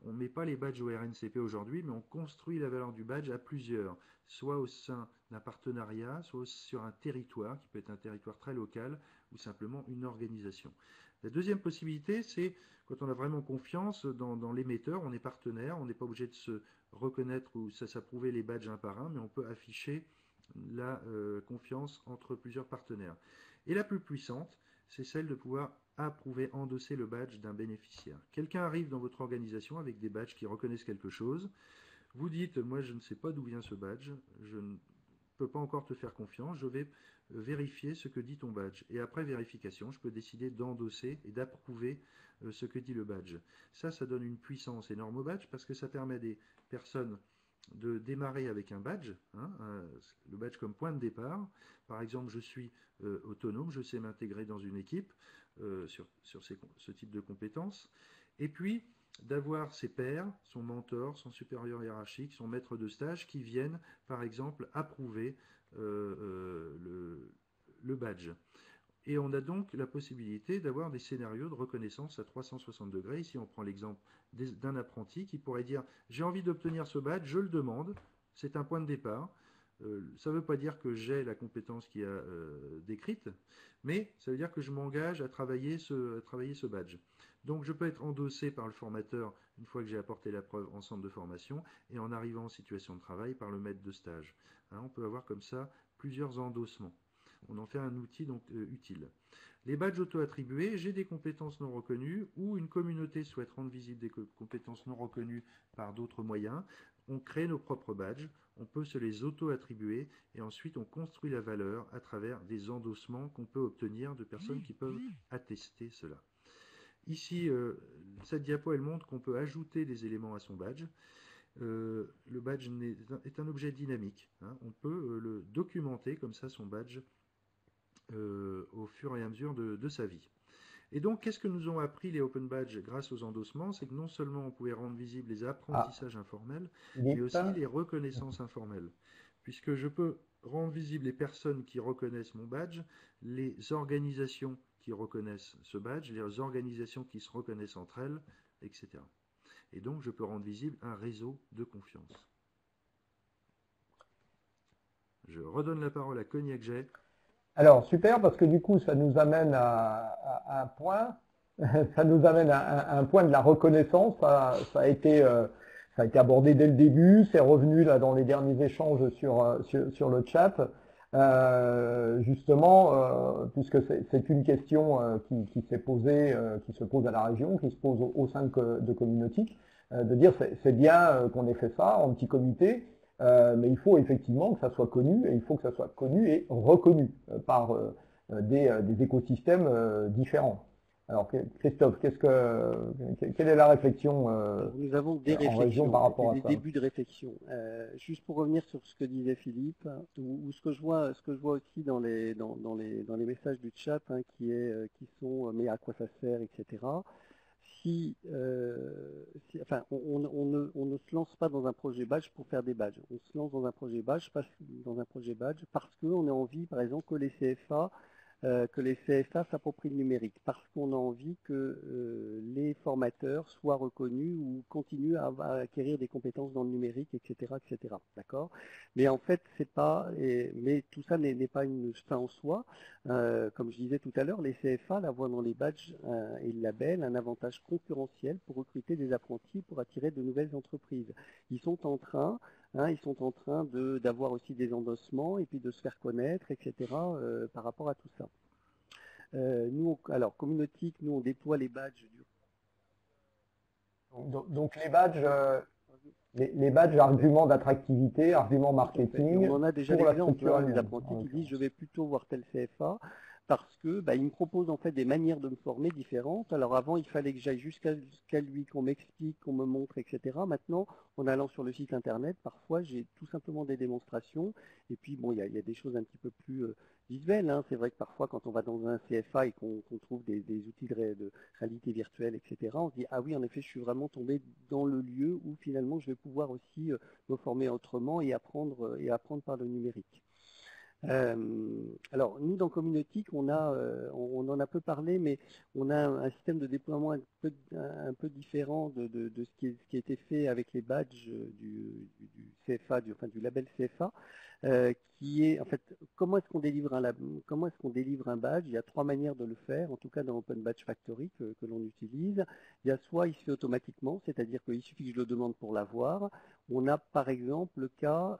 On ne met pas les badges au RNCP aujourd'hui, mais on construit la valeur du badge à plusieurs, soit au sein d'un partenariat, soit sur un territoire, qui peut être un territoire très local, ou simplement une organisation. La deuxième possibilité, c'est quand on a vraiment confiance dans l'émetteur, on est partenaire, on n'est pas obligé de se reconnaître ou s'approuver les badges un par un, mais on peut afficher la confiance entre plusieurs partenaires. Et la plus puissante, c'est celle de pouvoir approuver, endosser le badge d'un bénéficiaire. Quelqu'un arrive dans votre organisation avec des badges qui reconnaissent quelque chose. Vous dites, moi je ne sais pas d'où vient ce badge, je ne peux pas encore te faire confiance, je vais vérifier ce que dit ton badge. Et après vérification, je peux décider d'endosser et d'approuver ce que dit le badge. Ça donne une puissance énorme au badge parce que ça permet à des personnes de démarrer avec un badge, hein, le badge comme point de départ. Par exemple, je suis autonome, je sais m'intégrer dans une équipe sur ce type de compétences. Et puis, d'avoir ses pairs, son mentor, son supérieur hiérarchique, son maître de stage qui viennent, par exemple, approuver le badge. Et on a donc la possibilité d'avoir des scénarios de reconnaissance à 360 degrés. Ici, on prend l'exemple d'un apprenti qui pourrait dire « J'ai envie d'obtenir ce badge, je le demande, c'est un point de départ. » Ça ne veut pas dire que j'ai la compétence qui est décrite, mais ça veut dire que je m'engage à travailler ce badge. Donc je peux être endossé par le formateur une fois que j'ai apporté la preuve en centre de formation et en arrivant en situation de travail par le maître de stage. Hein, on peut avoir comme ça plusieurs endossements. On en fait un outil donc utile. Les badges auto-attribués, j'ai des compétences non reconnues ou une communauté souhaite rendre visibles des compétences non reconnues par d'autres moyens. On crée nos propres badges, on peut se les auto-attribuer et ensuite on construit la valeur à travers des endossements qu'on peut obtenir de personnes qui peuvent attester cela. Ici, cette diapo, elle montre qu'on peut ajouter des éléments à son badge. le badge est un objet dynamique, hein. On peut le documenter comme ça, son badge, au fur et à mesure de sa vie. Et donc, qu'est-ce que nous ont appris les Open Badges grâce aux endossements? C'est que non seulement on pouvait rendre visibles les apprentissages informels, mais aussi les reconnaissances informelles. Puisque je peux rendre visibles les personnes qui reconnaissent mon badge, les organisations qui reconnaissent ce badge, les organisations qui se reconnaissent entre elles, etc. Et donc, je peux rendre visible un réseau de confiance. Je redonne la parole à Cognac J. Alors, super, parce que du coup, ça nous amène à un point. Ça nous amène à un point de la reconnaissance. Ça a été abordé dès le début. C'est revenu là dans les derniers échanges sur le chat. Justement, puisque c'est une question qui s'est posée, qui se pose à la région, qui se pose au sein de Communautique, de dire c'est bien qu'on ait fait ça en petit comité. Mais il faut effectivement que ça soit connu, et il faut que ça soit connu et reconnu par des écosystèmes différents. Alors Christophe, quelle est la réflexion nous avons des en région par rapport à ça? Des débuts de réflexion. Juste pour revenir sur ce que disait Philippe, ou ce que je vois aussi dans les messages du chat, hein, qui sont mais à quoi ça sert, etc. Enfin, on ne se lance pas dans un projet badge pour faire des badges. On se lance dans un projet badge parce qu'on a envie, par exemple, que les CFA s'approprient le numérique, parce qu'on a envie que les formateurs soient reconnus ou continuent à acquérir des compétences dans le numérique, etc., etc. D'accord? Mais en fait, mais tout ça n'est pas une fin en soi. Comme je disais tout à l'heure, les CFA voient dans les badges et le label un avantage concurrentiel pour recruter des apprentis, pour attirer de nouvelles entreprises. Ils sont en train d'avoir aussi des endossements et puis de se faire connaître, etc. Par rapport à tout ça. Alors, Communautique, nous, on déploie les badges. Donc les badges, arguments d'attractivité, arguments marketing. On en a déjà l'exemple, des apprentis qui disent je vais plutôt voir tel CFA parce que il me propose en fait des manières de me former différentes. Alors avant, il fallait que j'aille jusqu'à lui, qu'on m'explique, qu'on me montre, etc. Maintenant, en allant sur le site internet, parfois j'ai tout simplement des démonstrations. Et puis bon, il y a des choses un petit peu plus visuelles, hein. C'est vrai que parfois, quand on va dans un CFA et qu'on trouve des outils de réalité virtuelle, etc., on se dit ah oui, en effet, je suis vraiment tombé dans le lieu où finalement je vais pouvoir aussi me former autrement et apprendre par le numérique. Alors, nous, dans Communautique, on en a peu parlé, mais on a un système de déploiement un peu différent de ce qui a été fait avec les badges du CFA, du label CFA, qui est, en fait, comment est-ce qu'on délivre un badge? Il y a 3 manières de le faire, en tout cas dans Open Badge Factory que l'on utilise. Il y a soit il se fait automatiquement, c'est-à-dire qu'il suffit que je le demande pour l'avoir. On a, par exemple, le cas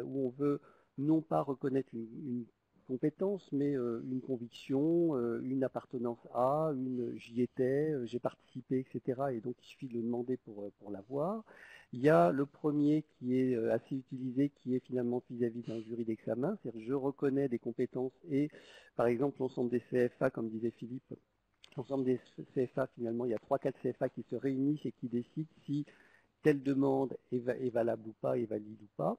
où on veut non pas reconnaître une compétence, mais une conviction, une appartenance à, j'y étais, j'ai participé, etc. Et donc il suffit de le demander pour l'avoir. Il y a le premier qui est assez utilisé, qui est finalement vis-à-vis d'un jury d'examen, c'est-à-dire je reconnais des compétences et par exemple l'ensemble des CFA, comme disait Philippe, l'ensemble des CFA, finalement il y a 3-4 CFA qui se réunissent et qui décident si telle demande est valable ou pas, est valide ou pas.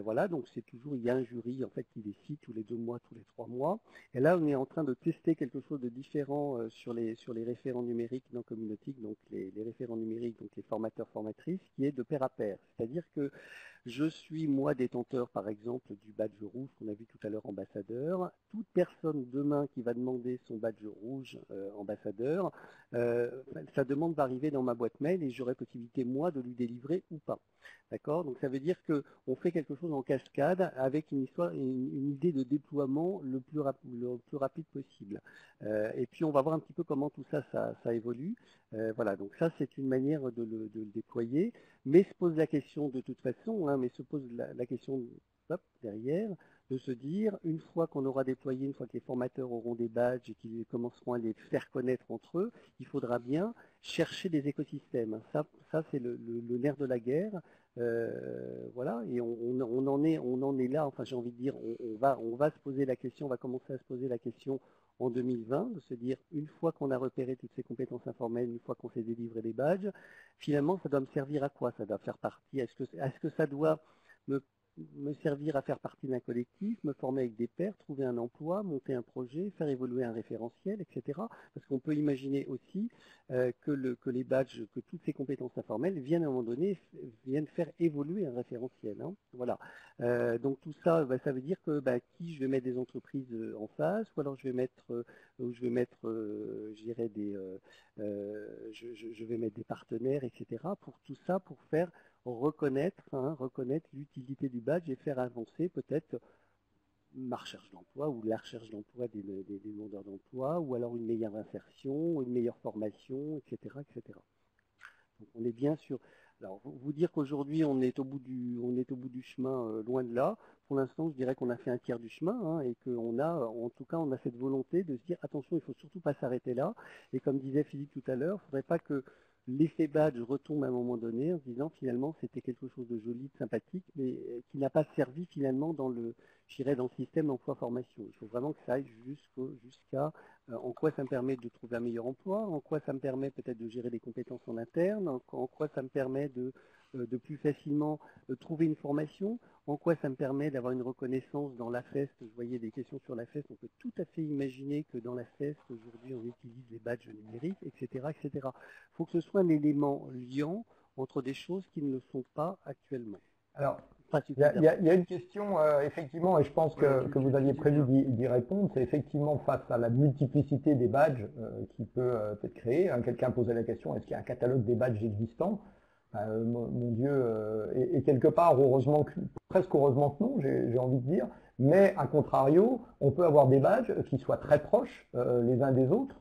Voilà, donc il y a un jury en fait qui décide tous les 2 mois, tous les 3 mois. Et là, on est en train de tester quelque chose de différent sur les référents numériques dans Communautique, donc les référents numériques, donc les formateurs, formatrices, qui est de pair à pair. C'est-à-dire que je suis, moi, détenteur, par exemple, du badge rouge qu'on a vu tout à l'heure, ambassadeur. Toute personne demain qui va demander son badge rouge ambassadeur, sa demande va arriver dans ma boîte mail et j'aurai possibilité, moi, de lui délivrer ou pas. D'accord? Donc ça veut dire qu'on fait quelque chose en cascade avec une idée de déploiement le plus rapide possible. Et puis on va voir un petit peu comment tout ça évolue. Voilà, donc ça c'est une manière de le déployer, mais se pose la question de toute façon, hein, mais se pose la question derrière, de se dire, une fois qu'on aura déployé, une fois que les formateurs auront des badges et qu'ils commenceront à les faire connaître entre eux, il faudra bien chercher des écosystèmes. Ça c'est le nerf de la guerre. Voilà, et on en est là, enfin j'ai envie de dire, on va se poser la question, on va commencer à se poser la question en 2020, de se dire, une fois qu'on a repéré toutes ces compétences informelles, une fois qu'on s'est délivré les badges, finalement, ça doit me servir à quoi? Ça doit faire partie, est-ce que ça doit me, me servir à faire partie d'un collectif, me former avec des pairs, trouver un emploi, monter un projet, faire évoluer un référentiel, etc. Parce qu'on peut imaginer aussi que les badges, que toutes ces compétences informelles viennent à un moment donné, viennent faire évoluer un référentiel. Hein. Voilà. Donc tout ça, ça veut dire que qui je vais mettre des entreprises en face, ou alors je vais mettre, je dirais je vais mettre des partenaires, etc. Pour tout ça, pour faire reconnaître l'utilité du badge et faire avancer peut-être ma recherche d'emploi ou la recherche d'emploi des demandeurs d'emploi, ou alors une meilleure insertion, une meilleure formation, etc., etc. Donc on est bien sûr. Alors vous dire qu'aujourd'hui on est au bout du chemin, loin de là. Pour l'instant, je dirais qu'on a fait un tiers du chemin hein, et qu'on a, en tout cas, on a cette volonté de se dire attention, il ne faut surtout pas s'arrêter là. Et comme disait Philippe tout à l'heure, il ne faudrait pas que l'effet badge retombe à un moment donné en se disant finalement c'était quelque chose de joli, de sympathique, mais qui n'a pas servi finalement dans le système d'emploi-formation. Il faut vraiment que ça aille jusqu'à en quoi ça me permet de trouver un meilleur emploi, en quoi ça me permet peut-être de gérer des compétences en interne, en quoi ça me permet de plus facilement trouver une formation, en quoi ça me permet d'avoir une reconnaissance dans la FEST. Je voyais des questions sur la FEST, on peut tout à fait imaginer que dans la FEST, aujourd'hui, on utilise les badges numériques, etc. etc. Il faut que ce soit un élément liant entre des choses qui ne le sont pas actuellement. Alors, il y a une question, effectivement, et je pense que vous aviez prévu d'y répondre, c'est effectivement face à la multiplicité des badges qui peut être créée. Hein, quelqu'un posait la question, est-ce qu'il y a un catalogue des badges existants? Mon Dieu, et quelque part, presque heureusement que non, j'ai envie de dire, mais à contrario, on peut avoir des badges qui soient très proches les uns des autres.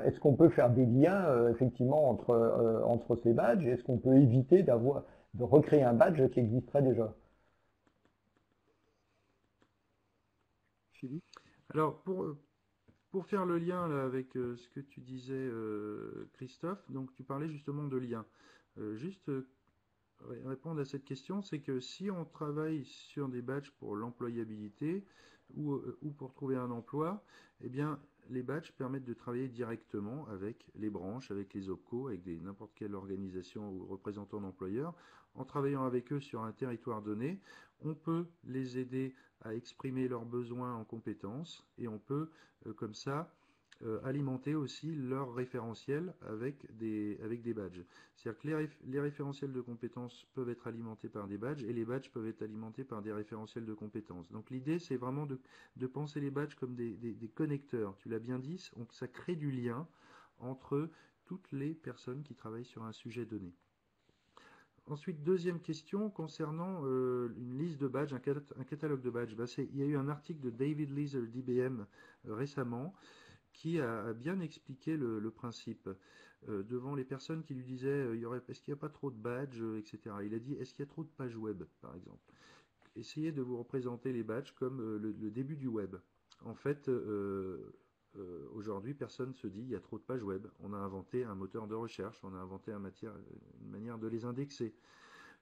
Est-ce qu'on peut faire des liens effectivement entre ces badges? Est-ce qu'on peut éviter de recréer un badge qui existerait déjà? Philippe? Alors, pour faire le lien là, avec ce que tu disais, Christophe, donc tu parlais justement de lien. Juste répondre à cette question, c'est que si on travaille sur des badges pour l'employabilité ou pour trouver un emploi, eh bien, les badges permettent de travailler directement avec les branches, avec les OPCO, avec n'importe quelle organisation ou représentant d'employeurs. En travaillant avec eux sur un territoire donné, on peut les aider à exprimer leurs besoins en compétences et on peut, comme ça, alimenter aussi leur référentiel avec des badges. C'est-à-dire que les référentiels de compétences peuvent être alimentés par des badges et les badges peuvent être alimentés par des référentiels de compétences. Donc l'idée, c'est vraiment de penser les badges comme des connecteurs. Tu l'as bien dit, ça crée du lien entre toutes les personnes qui travaillent sur un sujet donné. Ensuite, deuxième question concernant une liste de badges, un catalogue de badges. Il y a eu un article de David Leeser d'IBM récemment qui a bien expliqué le principe devant les personnes qui lui disaient est-ce qu'il n'y a pas trop de badges, etc. Il a dit est-ce qu'il y a trop de pages web, par exemple. Essayez de vous représenter les badges comme le début du web. En fait, aujourd'hui, personne se dit il y a trop de pages web. On a inventé un moteur de recherche, on a inventé une manière de les indexer,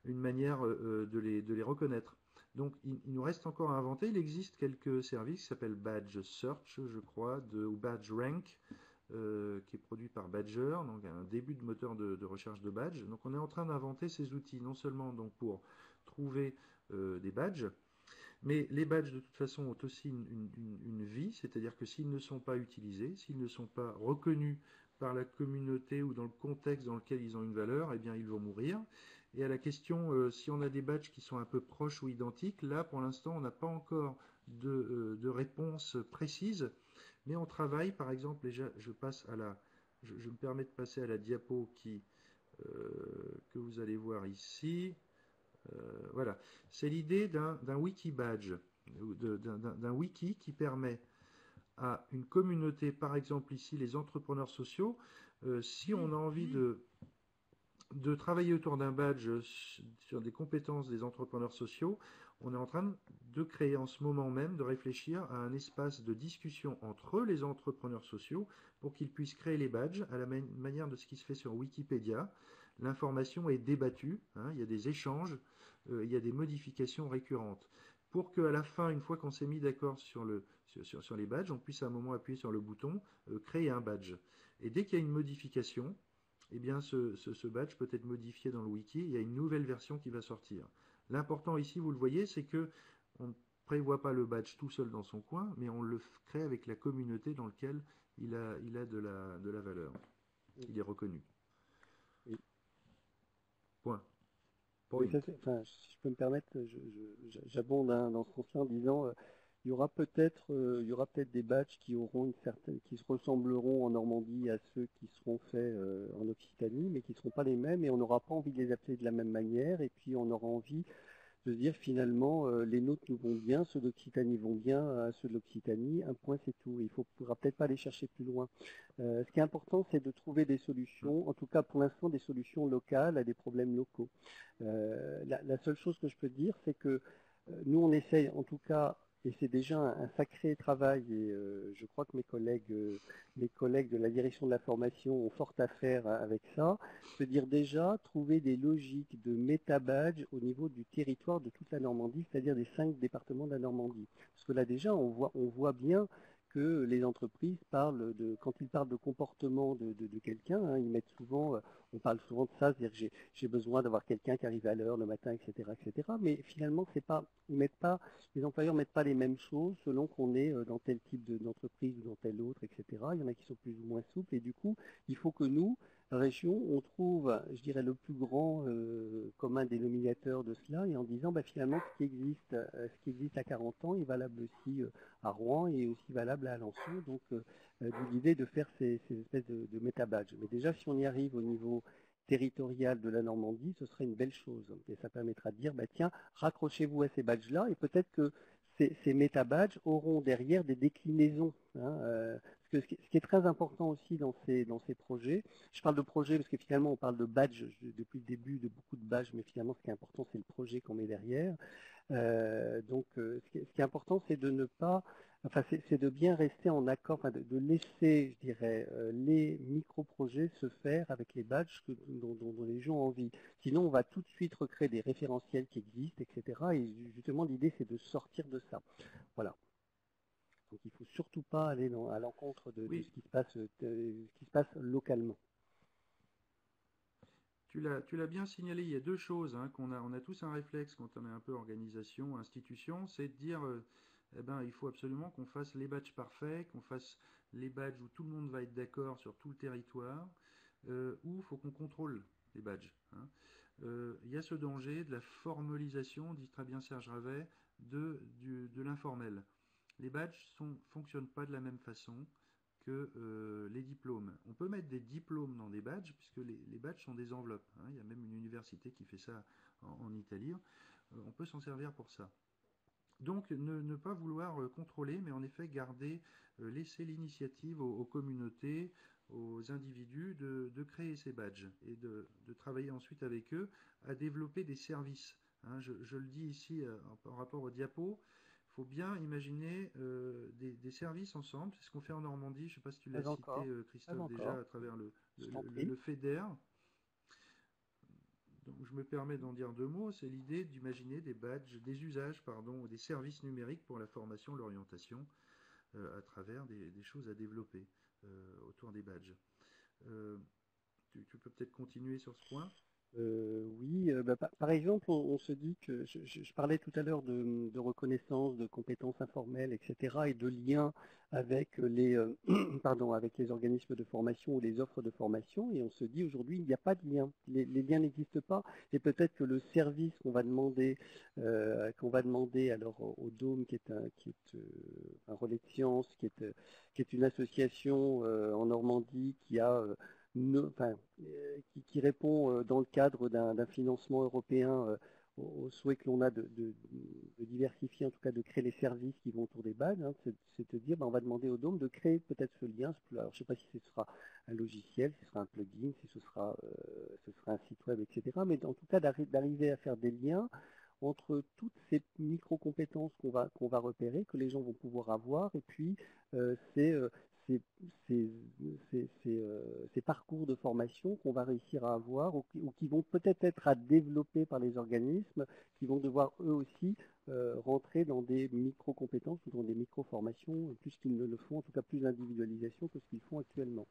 une manière de les reconnaître. Donc, il nous reste encore à inventer. Il existe quelques services qui s'appellent Badge Search, je crois, ou Badge Rank, qui est produit par Badger, donc un début de moteur de recherche de badge. Donc, on est en train d'inventer ces outils, non seulement donc pour trouver des badges, mais les badges, de toute façon, ont aussi une vie, c'est-à-dire que s'ils ne sont pas utilisés, s'ils ne sont pas reconnus par la communauté ou dans le contexte dans lequel ils ont une valeur, eh bien, ils vont mourir. Et à la question si on a des badges qui sont un peu proches ou identiques, là, pour l'instant, on n'a pas encore de réponse précise, mais on travaille, par exemple, déjà, je me permets de passer à la diapo que vous allez voir ici. Voilà, c'est l'idée d'un wiki badge, d'un wiki qui permet à une communauté, par exemple ici les entrepreneurs sociaux, si on a envie de travailler autour d'un badge sur des compétences des entrepreneurs sociaux, on est en train de créer en ce moment même, de réfléchir à un espace de discussion entre les entrepreneurs sociaux pour qu'ils puissent créer les badges à la manière de ce qui se fait sur Wikipédia. L'information est débattue, hein, il y a des échanges, il y a des modifications récurrentes. pour qu'à la fin, une fois qu'on s'est mis d'accord sur les badges, on puisse à un moment appuyer sur le bouton créer un badge. Et dès qu'il y a une modification, eh bien ce badge peut être modifié dans le wiki. Il y a une nouvelle version qui va sortir. L'important ici, vous le voyez, c'est que on ne prévoit pas le badge tout seul dans son coin, mais on le crée avec la communauté dans laquelle il a de la valeur. Il est reconnu. Oui. Point. Oui, enfin, si je peux me permettre, j'abonde dans ce sens-là en disant il y aura peut-être des badges qui se ressembleront en Normandie à ceux qui seront faits en Occitanie, mais qui ne seront pas les mêmes et on n'aura pas envie de les appeler de la même manière et puis on aura envie de se dire finalement les nôtres nous vont bien, ceux d'Occitanie vont bien à ceux de l'Occitanie, un point c'est tout. Il ne faudra peut-être pas aller chercher plus loin. Ce qui est important, c'est de trouver des solutions, en tout cas pour l'instant des solutions locales à des problèmes locaux. La seule chose que je peux dire, c'est que nous on essaye en tout cas, et c'est déjà un sacré travail, et je crois que mes collègues de la direction de la formation ont fort à faire avec ça, se dire déjà trouver des logiques de méta-badge au niveau du territoire de toute la Normandie, c'est-à-dire des 5 départements de la Normandie. Parce que là déjà, on voit bien que les entreprises quand ils parlent de comportement de quelqu'un, hein, on parle souvent de ça, c'est-à-dire que j'ai besoin d'avoir quelqu'un qui arrive à l'heure le matin, etc., etc. Mais finalement, les employeurs mettent pas les mêmes choses selon qu'on est dans tel type d'entreprise ou dans tel autre, etc. Il y en a qui sont plus ou moins souples et du coup, il faut que nous, région, on trouve, je dirais, le plus grand commun dénominateur de cela et en disant, finalement, ce qui existe à 40 ans est valable aussi à Rouen et aussi valable à Alençon. Donc, d'où l'idée de faire ces espèces de méta-badges. Mais déjà, si on y arrive au niveau territorial de la Normandie, ce serait une belle chose. Et ça permettra de dire, tiens, raccrochez-vous à ces badges-là et peut-être que ces méta-badges auront derrière des déclinaisons. Hein, parce que ce qui est très important aussi dans ces projets, je parle de projet parce que finalement on parle de badges depuis le début, de beaucoup de badges, mais finalement ce qui est important c'est le projet qu'on met derrière. Ce qui est important c'est de ne pas, c'est de bien rester en accord, de laisser, je dirais, les micro-projets se faire avec les badges dont les gens ont envie. Sinon on va tout de suite recréer des référentiels qui existent, etc. Et justement l'idée c'est de sortir de ça. Voilà. Donc il ne faut surtout pas aller à l'encontre de ce qui se passe localement. Tu l'as bien signalé, il y a deux choses hein, on a tous un réflexe quand on est un peu organisation, institution, c'est de dire il faut absolument qu'on fasse les badges parfaits, qu'on fasse les badges où tout le monde va être d'accord sur tout le territoire, ou il faut qu'on contrôle les badges. Hein. Il y a ce danger de la formalisation, dit très bien Serge Ravet, de l'informel. Les badges ne fonctionnent pas de la même façon que les diplômes. On peut mettre des diplômes dans des badges, puisque les badges sont des enveloppes. Hein. Il y a même une université qui fait ça en Italie. On peut s'en servir pour ça. Donc ne pas vouloir contrôler, mais en effet laisser l'initiative aux communautés, aux individus de créer ces badges et de travailler ensuite avec eux à développer des services. Hein, je le dis ici en rapport au diapo. Il faut bien imaginer des services ensemble. C'est ce qu'on fait en Normandie. Je ne sais pas si tu l'as cité, Christophe, déjà à travers le FEDER. Donc, je me permets d'en dire deux mots. C'est l'idée d'imaginer des badges, des usages, des services numériques pour la formation, l'orientation, à travers des choses à développer autour des badges. Tu peux peut-être continuer sur ce point. Oui, par exemple, on se dit que je parlais tout à l'heure de reconnaissance, de compétences informelles, etc., et de liens avec avec les organismes de formation ou les offres de formation, et on se dit aujourd'hui il n'y a pas de lien, les liens n'existent pas, et peut-être que le service qu'on va demander alors au Dôme, qui est un relais de sciences, qui est une association en Normandie qui a qui répond dans le cadre d'un financement européen au souhait que l'on a de diversifier, en tout cas de créer les services qui vont autour des badges, hein, c'est de dire on va demander au Dôme de créer peut-être ce lien. Alors, je ne sais pas si ce sera un logiciel, si ce sera un plugin, si ce sera un site web, etc. Mais en tout cas d'arriver à faire des liens entre toutes ces micro-compétences qu'on va repérer, que les gens vont pouvoir avoir, et puis ces, ces, ces parcours de formation qu'on va réussir à avoir ou qui vont peut-être être à développer par les organismes, qui vont devoir eux aussi rentrer dans des micro-compétences ou dans des micro-formations, plus qu'ils ne le font, en tout cas plus d'individualisation que ce qu'ils font actuellement.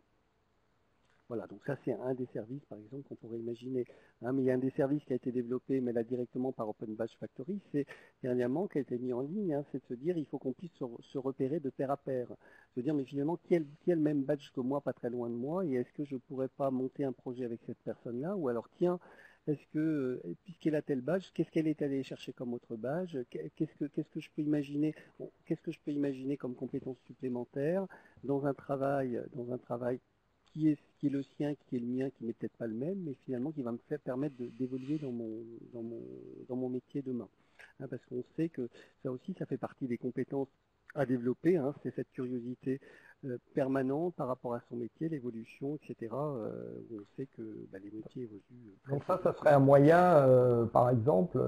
Voilà, donc ça c'est un des services par exemple qu'on pourrait imaginer. Hein, mais il y a un des services qui a été développé, mais là directement par Open Badge Factory, c'est dernièrement qui a été mis en ligne, hein, c'est de se dire il faut qu'on puisse se repérer de pair à pair. Se dire mais finalement qui a le même badge que moi, pas très loin de moi, et est-ce que je ne pourrais pas monter un projet avec cette personne-là, ou alors tiens, est-ce que, puisqu'elle a tel badge, qu'est-ce qu'elle est allée chercher comme autre badge, qu'est-ce que je peux imaginer, qu'est-ce que je peux imaginer comme compétences supplémentaires dans un travail qui est le sien, qui est le mien, qui n'est peut-être pas le même, mais finalement qui va me permettre d'évoluer dans mon métier demain. Hein, parce qu'on sait que ça aussi, ça fait partie des compétences à développer, hein, c'est cette curiosité permanente par rapport à son métier, l'évolution, etc. Où on sait que les métiers évoluent. Donc ça serait un moyen, par exemple,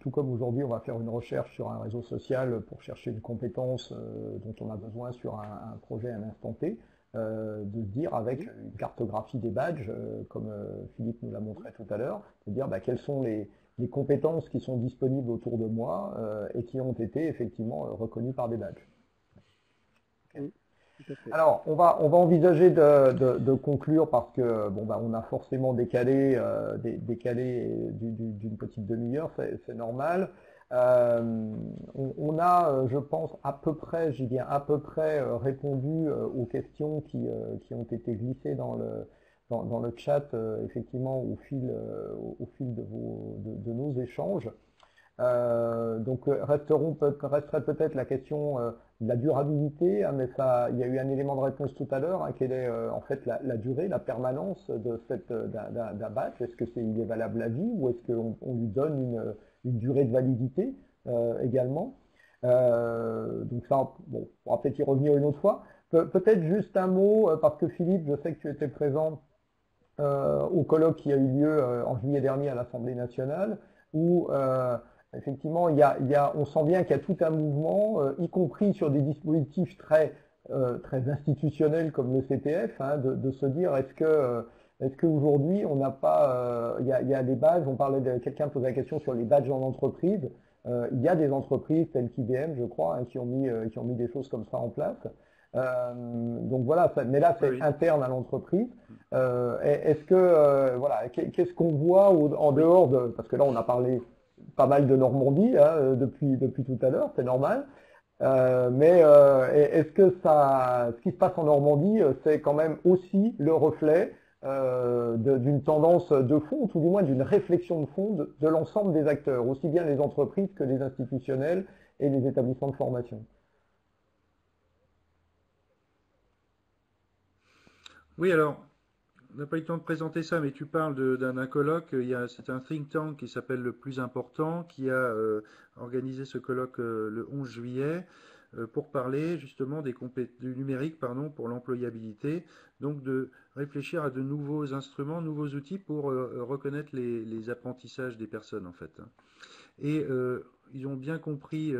tout comme aujourd'hui on va faire une recherche sur un réseau social pour chercher une compétence dont on a besoin sur un projet à un instant T, de se dire avec une cartographie des badges, comme Philippe nous l'a montré tout à l'heure, de dire quelles sont les compétences qui sont disponibles autour de moi et qui ont été effectivement reconnues par des badges. Okay. Alors, on va envisager de conclure parce que on a forcément décalé d'une petite demi-heure, c'est normal. On a, je pense, à peu près répondu aux questions qui ont été glissées dans le chat, effectivement, au fil de nos échanges. Donc resterait peut-être la question de la durabilité, hein, mais il y a eu un élément de réponse tout à l'heure, hein, quelle est en fait la durée, la permanence d'un badge. Est-ce que il est valable à vie ou est-ce qu'on lui donne une durée de validité également? Donc ça, on pourra peut-être y revenir une autre fois. Peut-être juste un mot, parce que Philippe, je sais que tu étais présent au colloque qui a eu lieu en juillet dernier à l'Assemblée nationale, où effectivement, on sent bien qu'il y a tout un mouvement, y compris sur des dispositifs très institutionnels comme le CPF, hein, de se dire est-ce qu'aujourd'hui on n'a pas, il y a des badges, quelqu'un posait la question sur les badges en entreprise, il y a des entreprises telles qu'IBM, je crois, hein, qui ont mis des choses comme ça en place. Donc voilà, mais là c'est interne à l'entreprise. Est-ce que voilà, qu'est-ce qu'on voit en dehors parce que là on a parlé pas mal de Normandie hein, depuis tout à l'heure, c'est normal. Mais est-ce que ce qui se passe en Normandie, c'est quand même aussi le reflet d'une tendance de fond, ou tout du moins d'une réflexion de fond de l'ensemble des acteurs, aussi bien les entreprises que les institutionnels et les établissements de formation? Oui, alors, on n'a pas eu le temps de présenter ça, mais tu parles d'un colloque. C'est un think tank qui s'appelle Le Plus Important, qui a organisé ce colloque le 11 juillet pour parler justement du numérique pour l'employabilité, donc de réfléchir à de nouveaux instruments, nouveaux outils pour reconnaître les apprentissages des personnes en fait. Et ils ont bien compris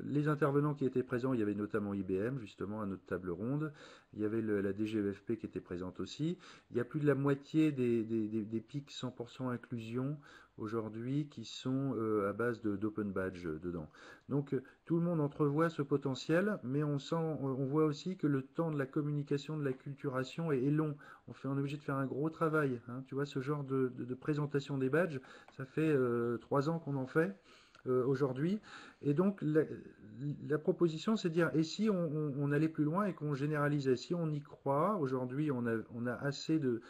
les intervenants qui étaient présents. Il y avait notamment IBM, justement, à notre table ronde. Il y avait la DGEFP qui était présente aussi. Il y a plus de la moitié des PIC 100% inclusion aujourd'hui qui sont à base d'Open Badge dedans. Donc tout le monde entrevoit ce potentiel, mais on voit aussi que le temps de la communication, de la culturation est long. On est obligé de faire un gros travail. Hein. Tu vois, ce genre de présentation des badges, ça fait 3 ans qu'on en fait aujourd'hui. Et donc la proposition, c'est de dire, et si on allait plus loin et qu'on généralisait, si on y croit, aujourd'hui on a assez de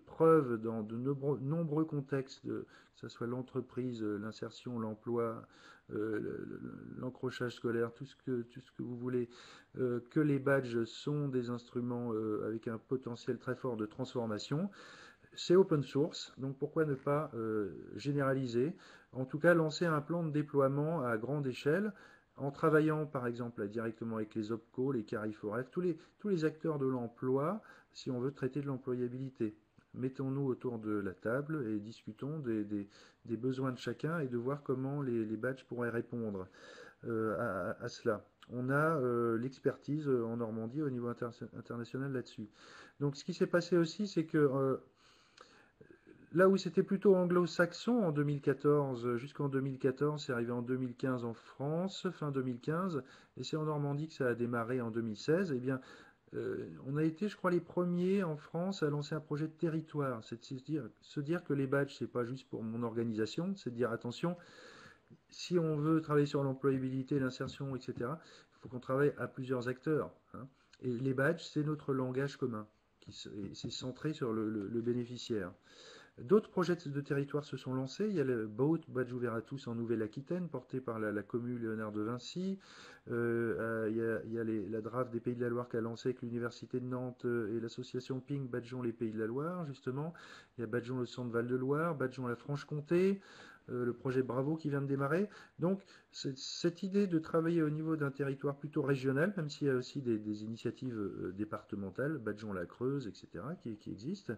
preuves dans de nombreux contextes, que ce soit l'entreprise, l'insertion, l'emploi, l'encrochage scolaire, tout ce que vous voulez, que les badges sont des instruments avec un potentiel très fort de transformation. C'est open source, donc pourquoi ne pas généraliser, en tout cas lancer un plan de déploiement à grande échelle, en travaillant par exemple directement avec les OPCO, les CARIFOREF, tous les acteurs de l'emploi, si on veut traiter de l'employabilité. Mettons-nous autour de la table et discutons des besoins de chacun et de voir comment les badges pourraient répondre à cela. on a l'expertise en Normandie au niveau international là-dessus. Donc ce qui s'est passé aussi, c'est que là où c'était plutôt anglo-saxon en 2014, jusqu'en 2014, c'est arrivé en 2015 en France, fin 2015, et c'est en Normandie que ça a démarré en 2016, eh bien, on a été, je crois, les premiers en France à lancer un projet de territoire. C'est de se dire que les badges, c'est pas juste pour mon organisation, c'est de dire attention, si on veut travailler sur l'employabilité, l'insertion, etc., il faut qu'on travaille à plusieurs acteurs, hein. Et les badges, c'est notre langage commun, c'est centré sur le bénéficiaire. D'autres projets de territoire se sont lancés. Il y a le BOAT, Badge ouvert à tous en Nouvelle-Aquitaine, porté par la commune Léonard de Vinci. Il y a la DRAF des Pays de la Loire qui a lancé avec l'Université de Nantes et l'association Ping, Badgeons les Pays de la Loire, justement. Il y a Badgeons le Centre Val-de-Loire, Badgeons la Franche-Comté, le projet Bravo qui vient de démarrer. Donc, cette idée de travailler au niveau d'un territoire plutôt régional, même s'il y a aussi des initiatives départementales, Badgeons la Creuse, etc., qui existent,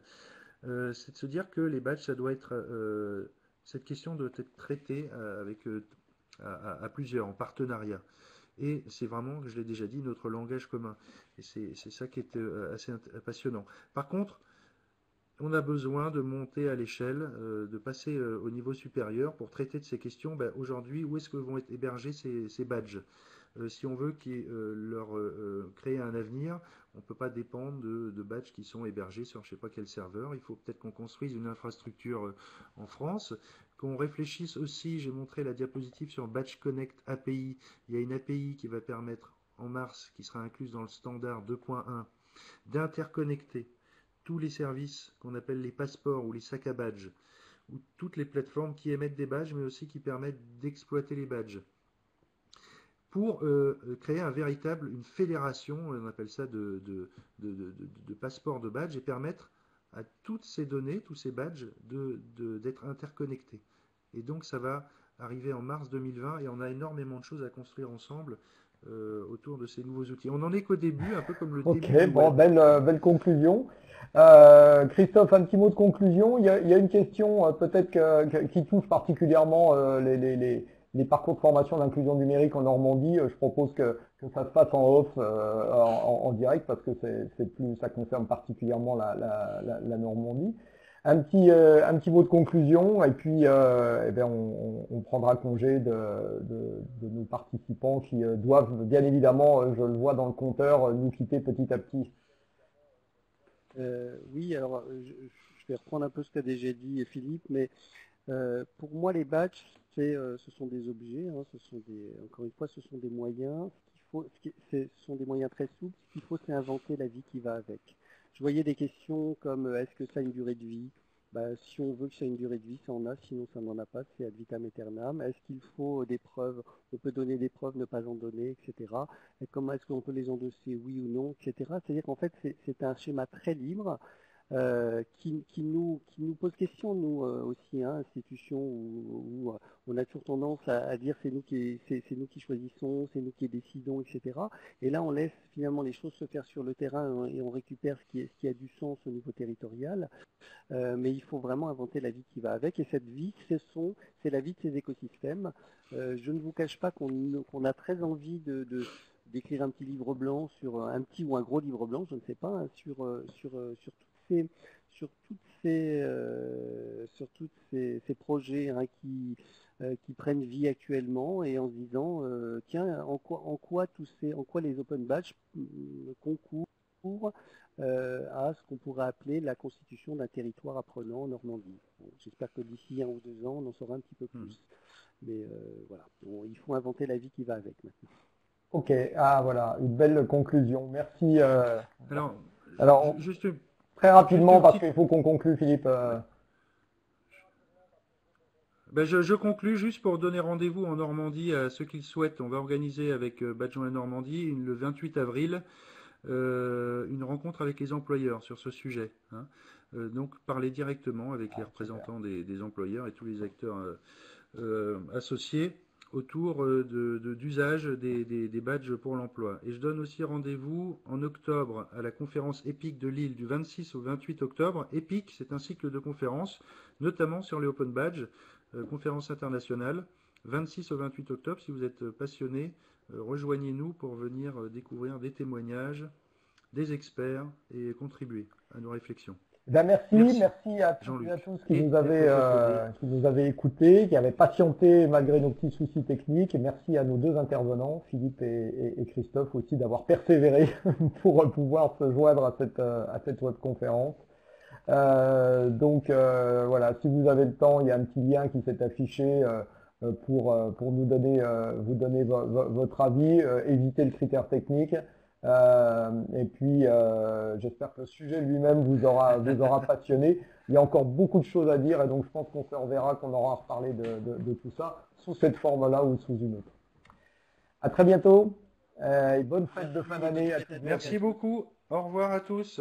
c'est de se dire que les badges, ça doit être cette question doit être traitée à plusieurs, en partenariat. Et c'est vraiment, je l'ai déjà dit, notre langage commun. Et c'est ça qui est assez passionnant. Par contre, on a besoin de monter à l'échelle, de passer au niveau supérieur pour traiter de ces questions. Ben, aujourd'hui, où est-ce que vont être hébergés ces badges? Si on veut leur créer un avenir, on ne peut pas dépendre de badges qui sont hébergés sur je ne sais pas quel serveur. Il faut peut-être qu'on construise une infrastructure en France, qu'on réfléchisse aussi. J'ai montré la diapositive sur Badge Connect API. Il y a une API qui va permettre en mars, qui sera incluse dans le standard 2.1, d'interconnecter tous les services qu'on appelle les passeports ou les sacs à badges, ou toutes les plateformes qui émettent des badges, mais aussi qui permettent d'exploiter les badges, pour créer une fédération, on appelle ça de passeports de badges, et permettre à toutes ces données, tous ces badges, d'être interconnectés. Et donc ça va arriver en mars 2020, et on a énormément de choses à construire ensemble autour de ces nouveaux outils. On n'en est qu'au début, un peu comme le début. Ok, bon, belle conclusion. Christophe, un petit mot de conclusion. Il y a une question peut-être qui touche particulièrement les parcours de formation d'inclusion numérique en Normandie. Je propose que ça se passe en off, en direct, parce que ça concerne particulièrement la Normandie. Un petit mot de conclusion, et puis on prendra congé de nos participants qui doivent bien évidemment, je le vois dans le compteur, nous quitter petit à petit. Oui, alors je vais reprendre un peu ce qu'a déjà dit Philippe, mais pour moi les badges, ce sont des objets, hein, encore une fois, ce sont des moyens. Ce sont des moyens très souples. Ce qu'il faut, c'est inventer la vie qui va avec. Je voyais des questions comme est-ce que ça a une durée de vie? Si on veut que ça ait une durée de vie, ça en a, sinon ça n'en a pas, c'est ad vitam aeternam. Est-ce qu'il faut des preuves? On peut donner des preuves, ne pas en donner, etc. Et comment est-ce qu'on peut les endosser, oui ou non, etc. C'est-à-dire qu'en fait, c'est un schéma très libre qui nous pose question, nous aussi, hein, institutions où on a toujours tendance à dire c'est nous qui choisissons, c'est nous qui décidons, etc. Et là, on laisse finalement les choses se faire sur le terrain, hein, et on récupère ce qui a du sens au niveau territorial. Mais il faut vraiment inventer la vie qui va avec. Et cette vie, c'est la vie de ces écosystèmes. Je ne vous cache pas qu'on a très envie d'écrire un petit livre blanc un petit ou un gros livre blanc, je ne sais pas, hein, sur tous ces projets, hein, qui prennent vie actuellement, et en se disant tiens, en quoi les open badges concourent à ce qu'on pourrait appeler la constitution d'un territoire apprenant en Normandie. Bon, j'espère que d'ici 1 ou 2 ans, on en saura un petit peu plus. Mais voilà, il faut inventer la vie qui va avec maintenant. Ok, voilà, une belle conclusion. Merci. Alors juste très rapidement, parce qu'il faut qu'on conclue, Philippe. Je conclus juste pour donner rendez-vous en Normandie à ceux qui le souhaitent. On va organiser avec Badgeons la Normandie le 28 avril une rencontre avec les employeurs sur ce sujet, hein. Donc parler directement avec les représentants des employeurs et tous les acteurs associés autour d'usage des badges pour l'emploi. Et je donne aussi rendez-vous en octobre à la conférence EPIC de Lille du 26 au 28 octobre. EPIC, c'est un cycle de conférences, notamment sur les open badges, conférence internationale, 26 au 28 octobre. Si vous êtes passionné, rejoignez-nous pour venir découvrir des témoignages des experts et contribuer à nos réflexions. Merci à toutes et à tous qui nous avaient écoutés, qui avaient patienté malgré nos petits soucis techniques. Et merci à nos deux intervenants, Philippe et Christophe aussi, d'avoir persévéré pour pouvoir se joindre à cette webconférence. Voilà, si vous avez le temps, il y a un petit lien qui s'est affiché pour vous donner votre avis, éviter le critère technique. Et puis, j'espère que le sujet lui-même vous aura passionné. Il y a encore beaucoup de choses à dire et donc je pense qu'on se reverra, qu'on aura reparlé de tout ça sous cette forme-là ou sous une autre. À très bientôt et bonne fête de fin d'année à tous. Merci beaucoup. Au revoir à tous.